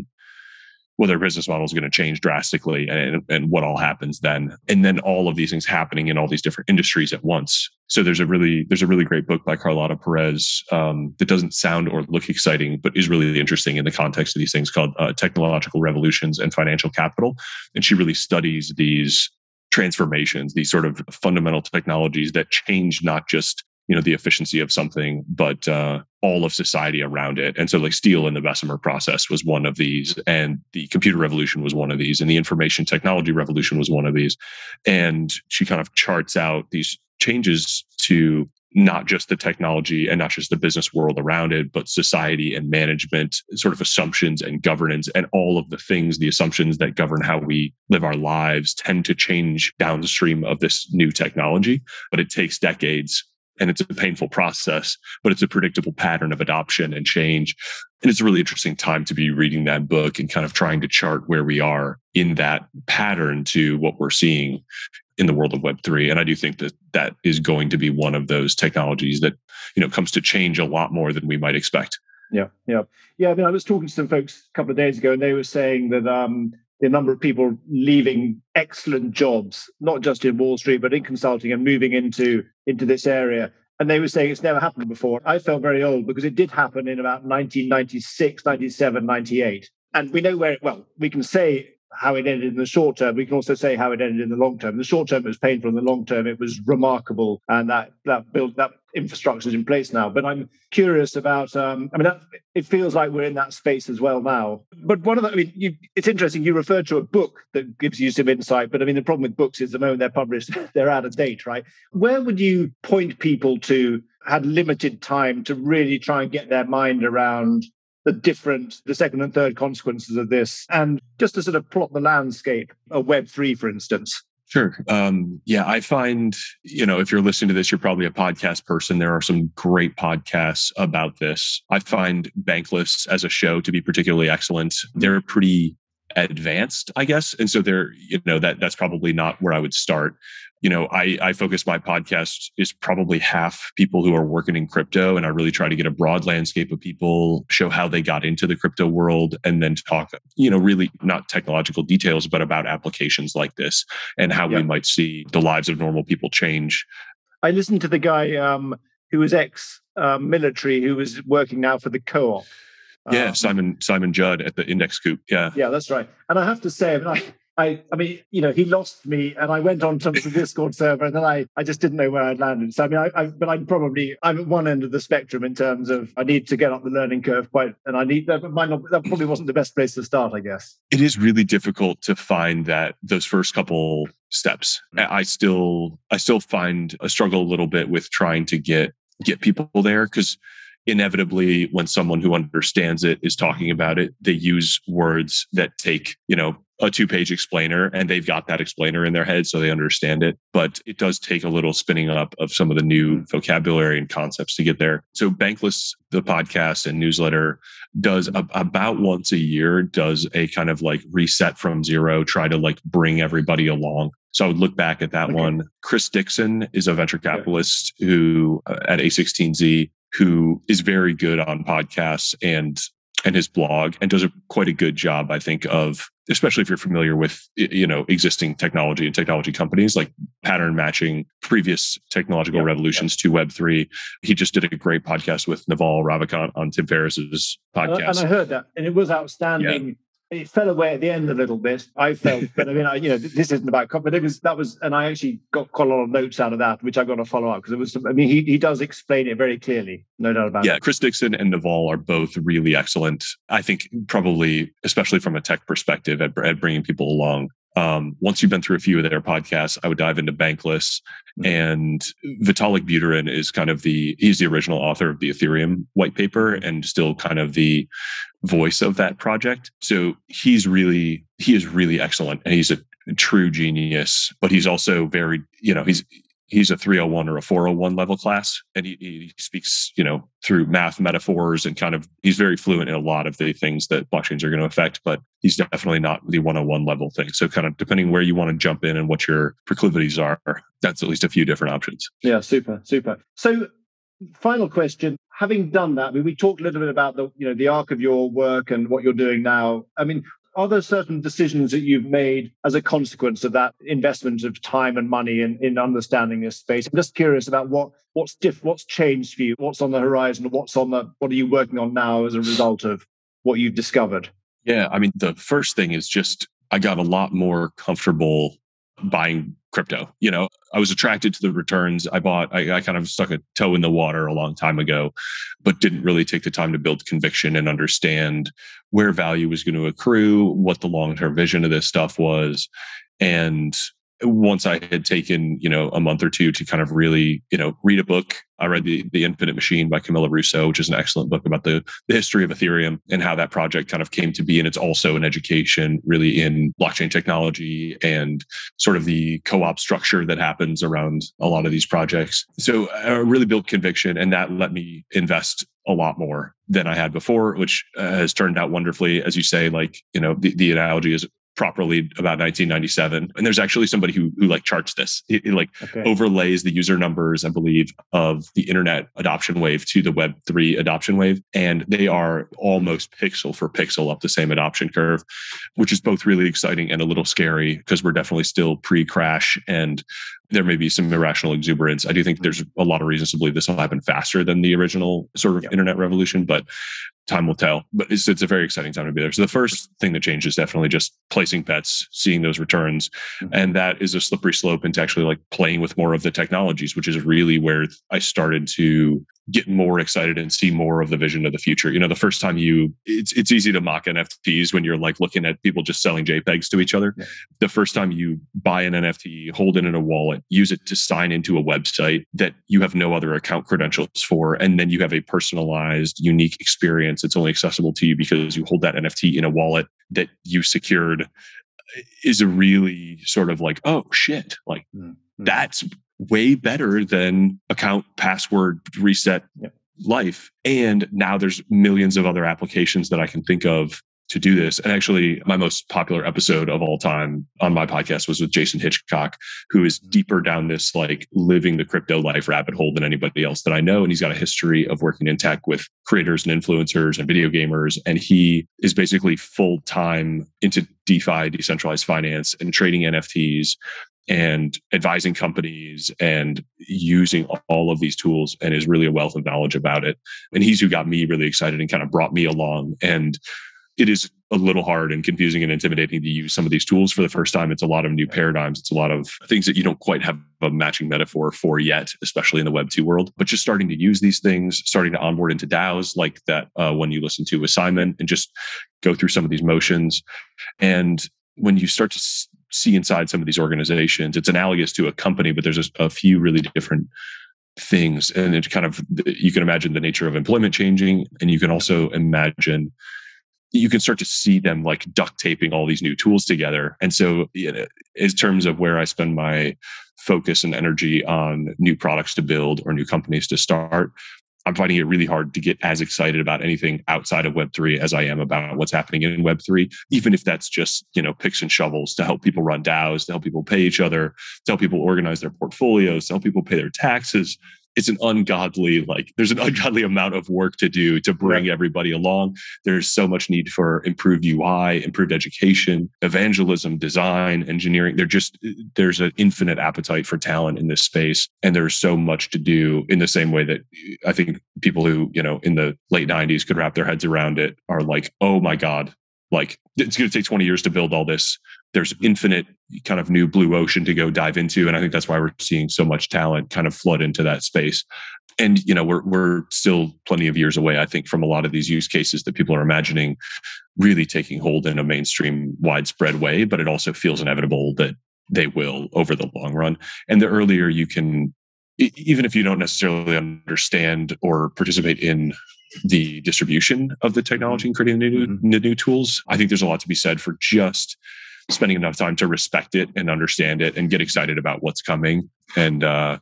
their business model is going to change drastically, and what all happens then, and then all of these things happening in all these different industries at once. So there's a really great book by Carlotta Perez that doesn't sound or look exciting, but is really interesting in the context of these things, called Technological Revolutions and Financial Capital. And she really studies these transformations, these sort of fundamental technologies that change not just the efficiency of something, but all of society around it. And so like steel in the Bessemer process was one of these, and the computer revolution was one of these, and the information technology revolution was one of these. And she kind of charts out these changes to not just the technology and not just the business world around it, but society and management, sort of assumptions and governance, and all of the things, the assumptions that govern how we live our lives tend to change downstream of this new technology. But it takes decades. And it's a painful process, but it's a predictable pattern of adoption and change. And it's a really interesting time to be reading that book and kind of trying to chart where we are in that pattern to what we're seeing in the world of Web3. And I do think that is going to be one of those technologies that, comes to change a lot more than we might expect. Yeah. I mean, I was talking to some folks a couple of days ago, and they were saying that the number of people leaving excellent jobs, not just in Wall Street, but in consulting, and moving into this area. And they were saying it's never happened before. I felt very old because it did happen in about 1996, 97, 98. And we know we can say how it ended in the short term. We can also say how it ended in the long term. The short term was painful, and the long term it was remarkable. And that infrastructure is in place now. But I'm curious about, it feels like we're in that space as well now. But it's interesting. You referred to a book that gives you some insight. But the problem with books is the moment they're published, they're out of date, right? Where would you point people to, had limited time to really try and get their mind around the second and third consequences of this, and just to sort of plot the landscape of Web3, for instance? Sure. I find, if you're listening to this, you're probably a podcast person. There are some great podcasts about this. I find Bankless as a show to be particularly excellent. They're pretty advanced, I guess. And so they're, that's probably not where I would start. I focus, my podcast is probably half people who are working in crypto, and I really try to get a broad landscape of people, show how they got into the crypto world, and then talk, really not technological details, but about applications like this and how we might see the lives of normal people change. I listened to the guy who was ex-military, who was working now for the Co-op. Simon Judd at the Index Coop. Yeah, that's right. And I have to say, he lost me, and I went on to the Discord server, and then I just didn't know where I'd landed. So I'm at one end of the spectrum in terms of I need to get up the learning curve that probably wasn't the best place to start, I guess. It is really difficult to find those first couple steps. I still find a struggle a little bit with trying to get people there, because inevitably, when someone who understands it is talking about it, they use words that take, a 2-page explainer, and they've got that explainer in their head, so they understand it. But it does take a little spinning up of some of the new vocabulary and concepts to get there. So Bankless, the podcast and newsletter, does about once a year, does a kind of like reset from zero, try to like bring everybody along. So I would look back at that one. Chris Dixon is a venture capitalist who at A16Z, who is very good on podcasts and his blog, and does quite a good job, I think, of, especially if you're familiar with, existing technology and technology companies, like pattern matching previous technological revolutions to Web3. He just did a great podcast with Naval Ravikant on Tim Ferriss's podcast. And I heard that, and it was outstanding. Yeah. It fell away at the end a little bit, I felt, but I mean, this isn't about, but and I actually got quite a lot of notes out of that, which I got to follow up, because it was, I mean, he does explain it very clearly, no doubt about it. Yeah, Chris Dixon and Naval are both really excellent. I think probably, especially from a tech perspective, at bringing people along. Once you've been through a few of their podcasts, I would dive into Bankless. And Vitalik Buterin is he's the original author of the Ethereum white paper and still kind of the voice of that project. So he is really excellent, and he's a true genius, but he's also very, he's a 301 or a 401 level class. And he speaks, through math metaphors, and he's very fluent in a lot of the things that blockchains are going to affect, but he's definitely not the 101 level thing. So kind of depending where you want to jump in and what your proclivities are, that's at least a few different options. Yeah, super. So final question, having done that, I mean, we talked a little bit about the arc of your work and what you're doing now. I mean, are there certain decisions that you've made as a consequence of that investment of time and money in understanding this space? I'm just curious about what's changed for you, what's on the horizon, what are you working on now as a result of what you've discovered? Yeah, I mean, the first thing is just I got a lot more comfortable buying crypto. I was attracted to the returns. I kind of stuck a toe in the water a long time ago, but didn't really take the time to build conviction and understand where value was going to accrue, what the long-term vision of this stuff was. And once I had taken, a month or two to kind of really, read a book, I read the Infinite Machine by Camilla Russo, which is an excellent book about the history of Ethereum and how that project kind of came to be. And it's also an education really in blockchain technology and sort of the co-op structure that happens around a lot of these projects. So I really built conviction, and that let me invest a lot more than I had before, which has turned out wonderfully. As you say, the analogy is properly about 1997. And there's actually somebody who charts this. It overlays the user numbers, I believe, of the internet adoption wave to the Web3 adoption wave. And they are almost pixel for pixel up the same adoption curve, which is both really exciting and a little scary, because we're definitely still pre-crash and there may be some irrational exuberance. I do think there's a lot of reasons to believe this will happen faster than the original sort of internet revolution, but time will tell. But it's a very exciting time to be there. So the first thing that changed is definitely just placing bets, seeing those returns. And that is a slippery slope into actually playing with more of the technologies, which is really where I started to get more excited and see more of the vision of the future. The first time it's easy to mock NFTs when you're looking at people just selling JPEGs to each other. Yeah. The first time you buy an NFT, hold it in a wallet, use it to sign into a website that you have no other account credentials for, and then you have a personalized, unique experience that's only accessible to you because you hold that NFT in a wallet that you secured, is a really sort of oh shit, that's way better than account password reset life. And now there's millions of other applications that I can think of to do this. And actually, my most popular episode of all time on my podcast was with Jason Hitchcock, who is deeper down this living the crypto life rabbit hole than anybody else that I know. And he's got a history of working in tech with creators and influencers and video gamers. And he is basically full time into DeFi, decentralized finance, and trading NFTs and advising companies and using all of these tools, and is really a wealth of knowledge about it. And he's who got me really excited and kind of brought me along. And it is a little hard and confusing and intimidating to use some of these tools for the first time. It's a lot of new paradigms. It's a lot of things that you don't quite have a matching metaphor for yet, especially in the Web2 world. But just starting to use these things, starting to onboard into DAOs like that one you listened to with Simon, and just go through some of these motions. And when you start to see inside some of these organizations, it's analogous to a company, but there's a few really different things. And it's kind of, you can imagine the nature of employment changing, and you can also imagine you can start to see them like duct taping all these new tools together. And so, in terms of where I spend my focus and energy on new products to build or new companies to start, I'm finding it really hard to get as excited about anything outside of Web3 as I am about what's happening in Web3, even if that's just, picks and shovels to help people run DAOs, to help people pay each other, to help people organize their portfolios, to help people pay their taxes. It's there's an ungodly amount of work to do to bring everybody along. There's so much need for improved UI, improved education, evangelism, design, engineering. There's an infinite appetite for talent in this space. And there's so much to do in the same way that I think people who, in the late 90s could wrap their heads around it are like, oh my God, like it's going to take 20 years to build all this. There's infinite kind of new blue ocean to go dive into. And I think that's why we're seeing so much talent kind of flood into that space. And, we're still plenty of years away, I think, from a lot of these use cases that people are imagining really taking hold in a mainstream, widespread way. But it also feels inevitable that they will over the long run. And the earlier you can, even if you don't necessarily understand or participate in the distribution of the technology and creating the new tools, I think there's a lot to be said for just spending enough time to respect it and understand it and get excited about what's coming and know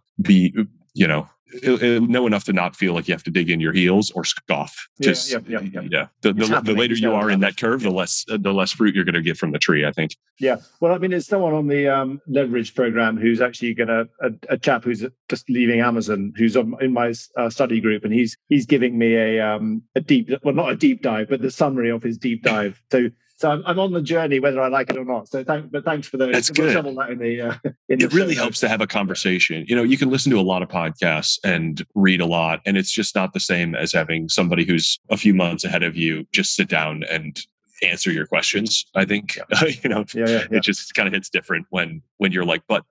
enough to not feel like you have to dig in your heels or scoff. The later you are in that curve, the less fruit you're going to get from the tree, I think. Yeah. Well, I mean, there's someone on the leverage program who's actually a chap who's just leaving Amazon, who's in my study group, and he's giving me not a deep dive, but the summary of his deep dive. So I'm on the journey, whether I like it or not. So thanks for those. That's good. It really helps to have a conversation. You can listen to a lot of podcasts and read a lot, and it's just not the same as having somebody who's a few months ahead of you just sit down and answer your questions. I think, it just kind of hits different when you're like, but,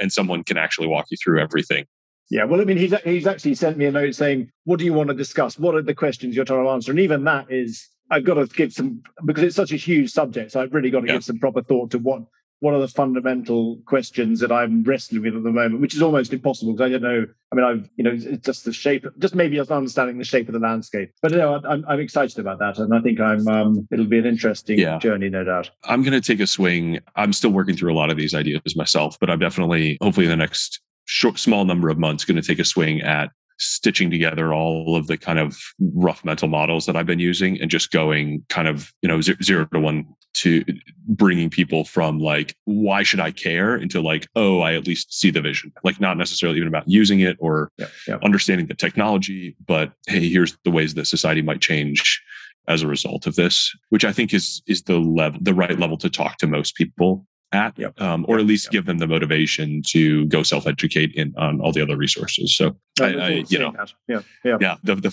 and someone can actually walk you through everything. Yeah, well, I mean, he's actually sent me a note saying, what do you want to discuss? What are the questions you're trying to answer? And even that is, I've got to give some, because it's such a huge subject, so I've really got to give some proper thought to what are the fundamental questions that I'm wrestling with at the moment, which is almost impossible because I don't know. I mean, it's just the shape, just maybe understanding the shape of the landscape. But I'm excited about that, and I think it'll be an interesting journey, no doubt. I'm going to take a swing. I'm still working through a lot of these ideas myself, but I'm definitely, hopefully, in the next small number of months, going to take a swing at stitching together all of the kind of rough mental models that I've been using and just going kind of, 0 to 1 to bringing people from like, why should I care into like, oh, I at least see the vision, like not necessarily even about using it or understanding the technology, but hey, here's the ways that society might change as a result of this, which I think is the right level to talk to most people at, or at least give them the motivation to go self-educate on all the other resources. So the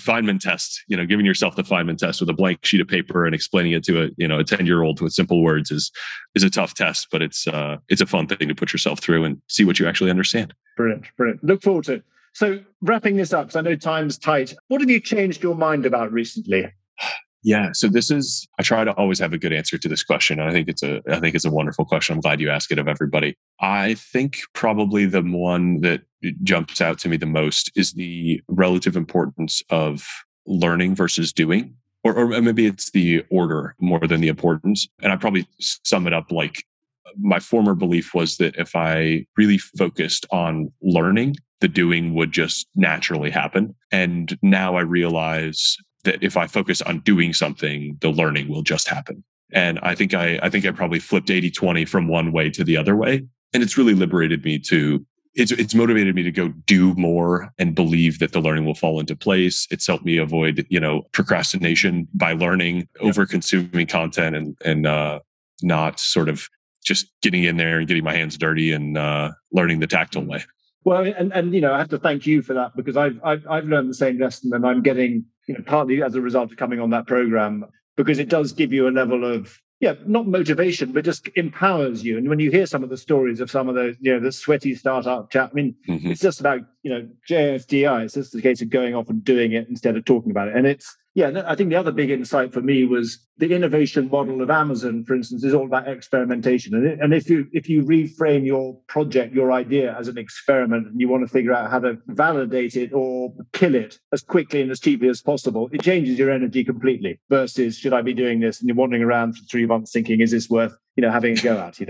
Feynman test, giving yourself the Feynman test with a blank sheet of paper and explaining it to a 10-year-old with simple words is a tough test, but it's a fun thing to put yourself through and see what you actually understand. Brilliant. Look forward to it. So wrapping this up, because I know time's tight, what have you changed your mind about recently? Yeah. So I try to always have a good answer to this question. And I think it's a wonderful question. I'm glad you ask it of everybody. I think probably the one that jumps out to me the most is the relative importance of learning versus doing, or maybe it's the order more than the importance. And I probably sum it up like my former belief was that if I really focused on learning, the doing would just naturally happen. And now I realize that if I focus on doing something, the learning will just happen. And I think I probably flipped 80-20 from one way to the other way. And it's really liberated me it's motivated me to go do more and believe that the learning will fall into place. It's helped me avoid, procrastination by learning, over consuming content and not sort of just getting in there and getting my hands dirty and learning the tactile way. Well, and I have to thank you for that, because I've learned the same lesson, and I'm getting, partly as a result of coming on that program, because it does give you a level of, not motivation, but just empowers you. And when you hear some of the stories of some of those, the sweaty startup chat, I mean, it's just about, JFDI. It's just a case of going off and doing it instead of talking about it. And it's Yeah, I think the other big insight for me was the innovation model of Amazon, for instance, is all about experimentation. And if you reframe your project, your idea as an experiment, and you want to figure out how to validate it or kill it as quickly and as cheaply as possible, it changes your energy completely. Versus, should I be doing this? And you're wandering around for 3 months thinking, is this worth having a go at?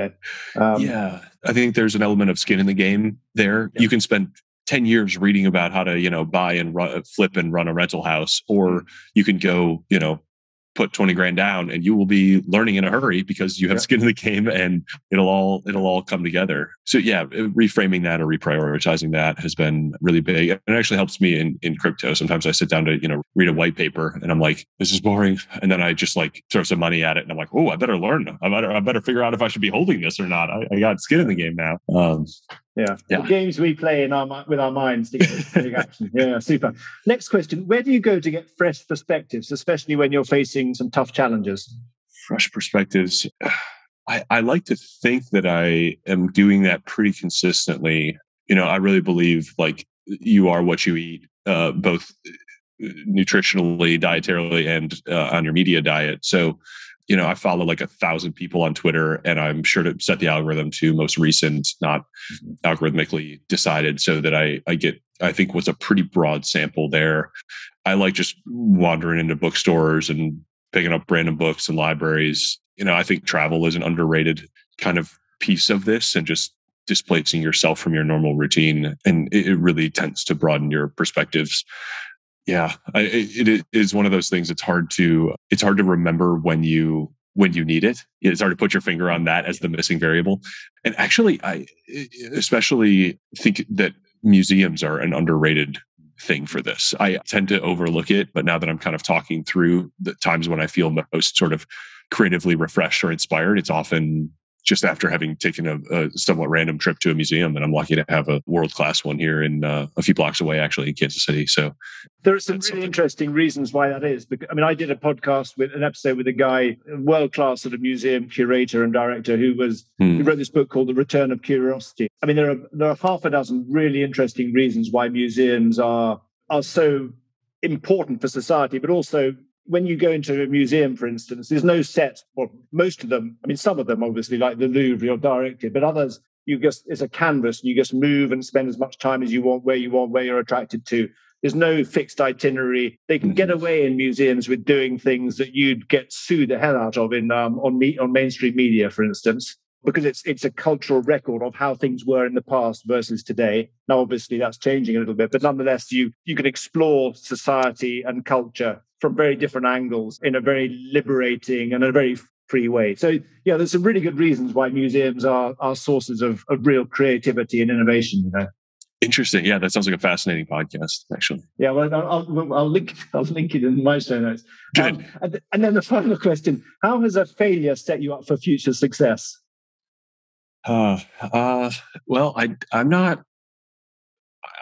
Yeah, I think there's an element of skin in the game there. Yeah. You can spend 10 years reading about how to, buy and flip and run a rental house, or you can go, put 20 grand down and you will be learning in a hurry because you have skin in the game, and it'll all come together. So yeah, reframing that or reprioritizing that has been really big. And it actually helps me in crypto. Sometimes I sit down to, read a white paper and I'm like, this is boring. And then I just throw some money at it and I'm like, oh, I better learn. I better figure out if I should be holding this or not. I got skin in the game now. Yeah. The games we play with our minds to get action. Yeah, super. Next question. Where do you go to get fresh perspectives, especially when you're facing some tough challenges? Fresh perspectives. I like to think that I am doing that pretty consistently. I really believe you are what you eat, both nutritionally, dietarily, and on your media diet. So, I follow 1,000 people on Twitter, and I'm sure to set the algorithm to most recent, not algorithmically decided, so that I get, I think, what's a pretty broad sample there. I like just wandering into bookstores and picking up random books and libraries. I think travel is an underrated kind of piece of this, and just displacing yourself from your normal routine. And it really tends to broaden your perspectives. Yeah, it is one of those things. It's hard to remember when you need it. It's hard to put your finger on that as the missing variable. And actually, I especially think that museums are an underrated thing for this. I tend to overlook it, but now that I'm kind of talking through the times when I feel most sort of creatively refreshed or inspired, it's often just after having taken a somewhat random trip to a museum. And I'm lucky to have a world-class one here in a few blocks away, actually, in Kansas City. So there are some really interesting reasons why that is. I did a podcast with an episode with a guy, a world-class sort of museum curator and director who wrote this book called The Return of Curiosity. There are half a dozen really interesting reasons why museums are so important for society, but also when you go into a museum, for instance, there's no set, or most of them, some of them obviously, like the Louvre, you're directed, but others, it's a canvas, and you just move and spend as much time as you want, where you're attracted to. There's no fixed itinerary. They can get away in museums with doing things that you'd get sued the hell out of on mainstream media, for instance, because it's a cultural record of how things were in the past versus today. Now, obviously, that's changing a little bit, but nonetheless, you can explore society and culture from very different angles in a very liberating and a very free way. So, yeah, there's some really good reasons why museums are sources of real creativity and innovation. Interesting. Yeah, that sounds like a fascinating podcast, actually. Yeah, well, I'll link it in my show notes. Good. And then the final question: how has a failure set you up for future success? Well, I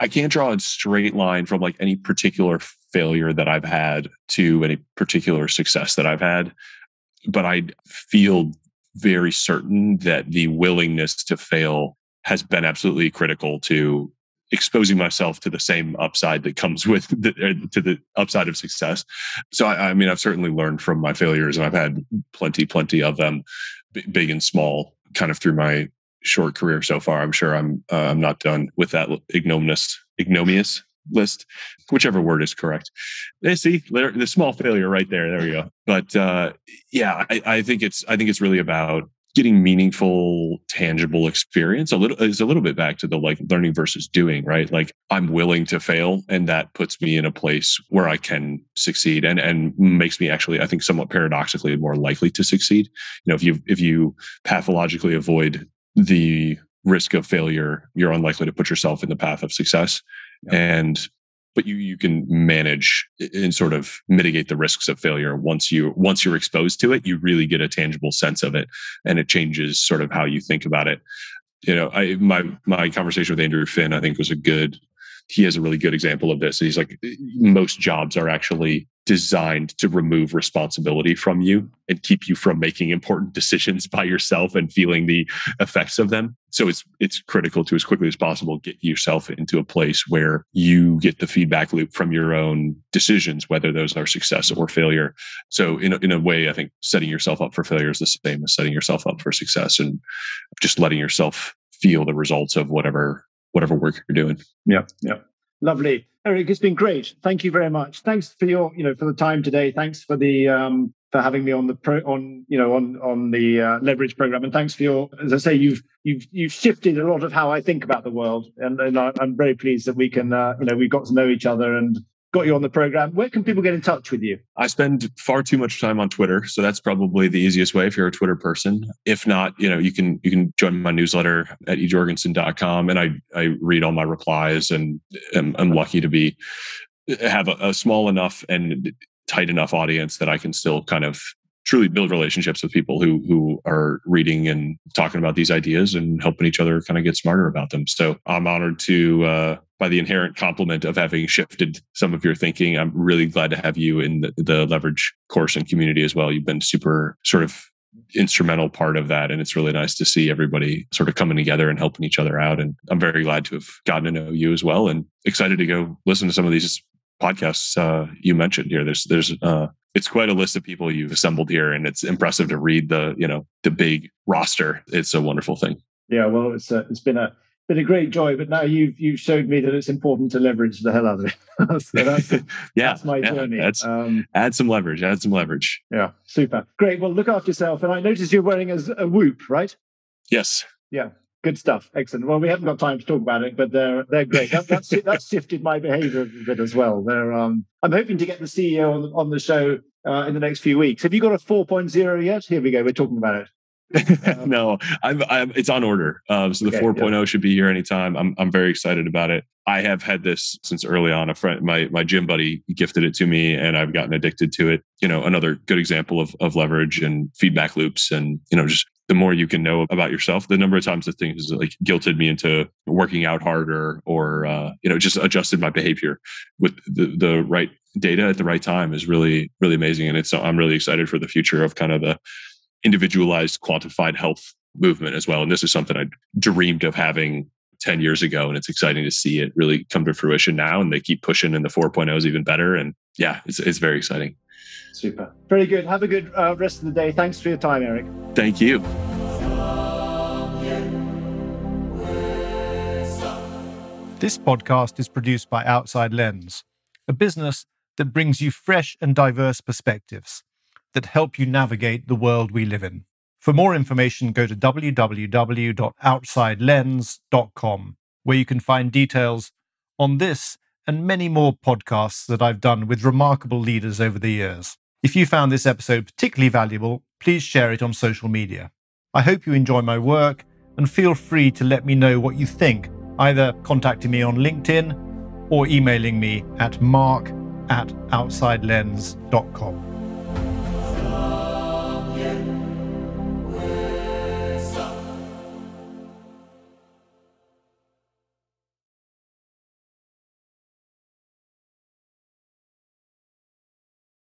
can't draw a straight line from any particular failure that I've had to any particular success that I've had, but I feel very certain that the willingness to fail has been absolutely critical to exposing myself to the same upside that comes with to the upside of success. So, I've certainly learned from my failures, and I've had plenty of them, big and small, kind of through my short career so far. I'm sure I'm not done with that ignominious list, whichever word is correct. See, the small failure right there. There we go. But I think it's really about getting meaningful, tangible experience. It's a little bit back to the learning versus doing, right? I'm willing to fail, and that puts me in a place where I can succeed, and makes me actually, I think, somewhat paradoxically more likely to succeed. If you pathologically avoid the risk of failure, you're unlikely to put yourself in the path of success. Yeah. But you can manage and sort of mitigate the risks of failure. Once you're exposed to it, you really get a tangible sense of it, and it changes sort of how you think about it. My conversation with Andrew Finn, I think, he has a really good example of this. He's like, most jobs are actually designed to remove responsibility from you and keep you from making important decisions by yourself and feeling the effects of them. So it's critical to, as quickly as possible, get yourself into a place where you get the feedback loop from your own decisions, whether those are success or failure. So in a way, I think setting yourself up for failure is the same as setting yourself up for success, and just letting yourself feel the results of whatever work you're doing. Yeah. Lovely. Eric, it's been great. Thank you very much. Thanks for your, for the time today. Thanks for the for having me on the leverage program, and thanks for your, as I say, you've shifted a lot of how I think about the world, and I'm very pleased that we can we got to know each other and got you on the program. Where can people get in touch with you? I spend far too much time on Twitter, so that's probably the easiest way if you're a Twitter person. If not, you can join my newsletter at ejorgensen.com, and I read all my replies, and I'm lucky to have a small enough and tight enough audience that I can still kind of truly build relationships with people who are reading and talking about these ideas and helping each other kind of get smarter about them. So I'm honored to, by the inherent compliment of having shifted some of your thinking, I'm really glad to have you in the leverage course and community as well. You've been super sort of instrumental part of that. And it's really nice to see everybody sort of coming together and helping each other out. And I'm very glad to have gotten to know you as well, and excited to go listen to some of these podcasts you mentioned here. There's it's quite a list of people you've assembled here, and it's impressive to read the big roster. It's a wonderful thing. Yeah, well, it's been a great joy, but now you've showed me that it's important to leverage the hell out of it. So that's my journey. Add some leverage. Yeah, super. Great. Well, look after yourself. And I noticed you're wearing a Whoop, right? Yes. Yeah. Good stuff. Excellent. Well, we haven't got time to talk about it, but they're great. That's shifted my behavior a bit as well. I'm hoping to get the CEO on the show in the next few weeks. Have you got a 4.0 yet? Here we go. We're talking about it. No, it's on order. So the 4.0 should be here anytime. I'm very excited about it. I have had this since early on. A friend, my gym buddy, gifted it to me, and I've gotten addicted to it. Another good example of leverage and feedback loops, and just the more you can know about yourself. The number of times that things like guilted me into working out harder, or just adjusted my behavior with the right data at the right time is really, really amazing. And I'm really excited for the future of kind of the individualized, quantified health movement as well. And this is something I dreamed of having 10 years ago, and it's exciting to see it really come to fruition now. And they keep pushing, and the 4.0 is even better. And yeah, it's very exciting. Super. Very good. Have a good rest of the day. Thanks for your time, Eric. Thank you. This podcast is produced by Outside Lens, a business that brings you fresh and diverse perspectives that help you navigate the world we live in. For more information, go to www.outsidelens.com, where you can find details on this and many more podcasts that I've done with remarkable leaders over the years. If you found this episode particularly valuable, please share it on social media. I hope you enjoy my work, and feel free to let me know what you think, either contacting me on LinkedIn or emailing me at mark@outsidelens.com.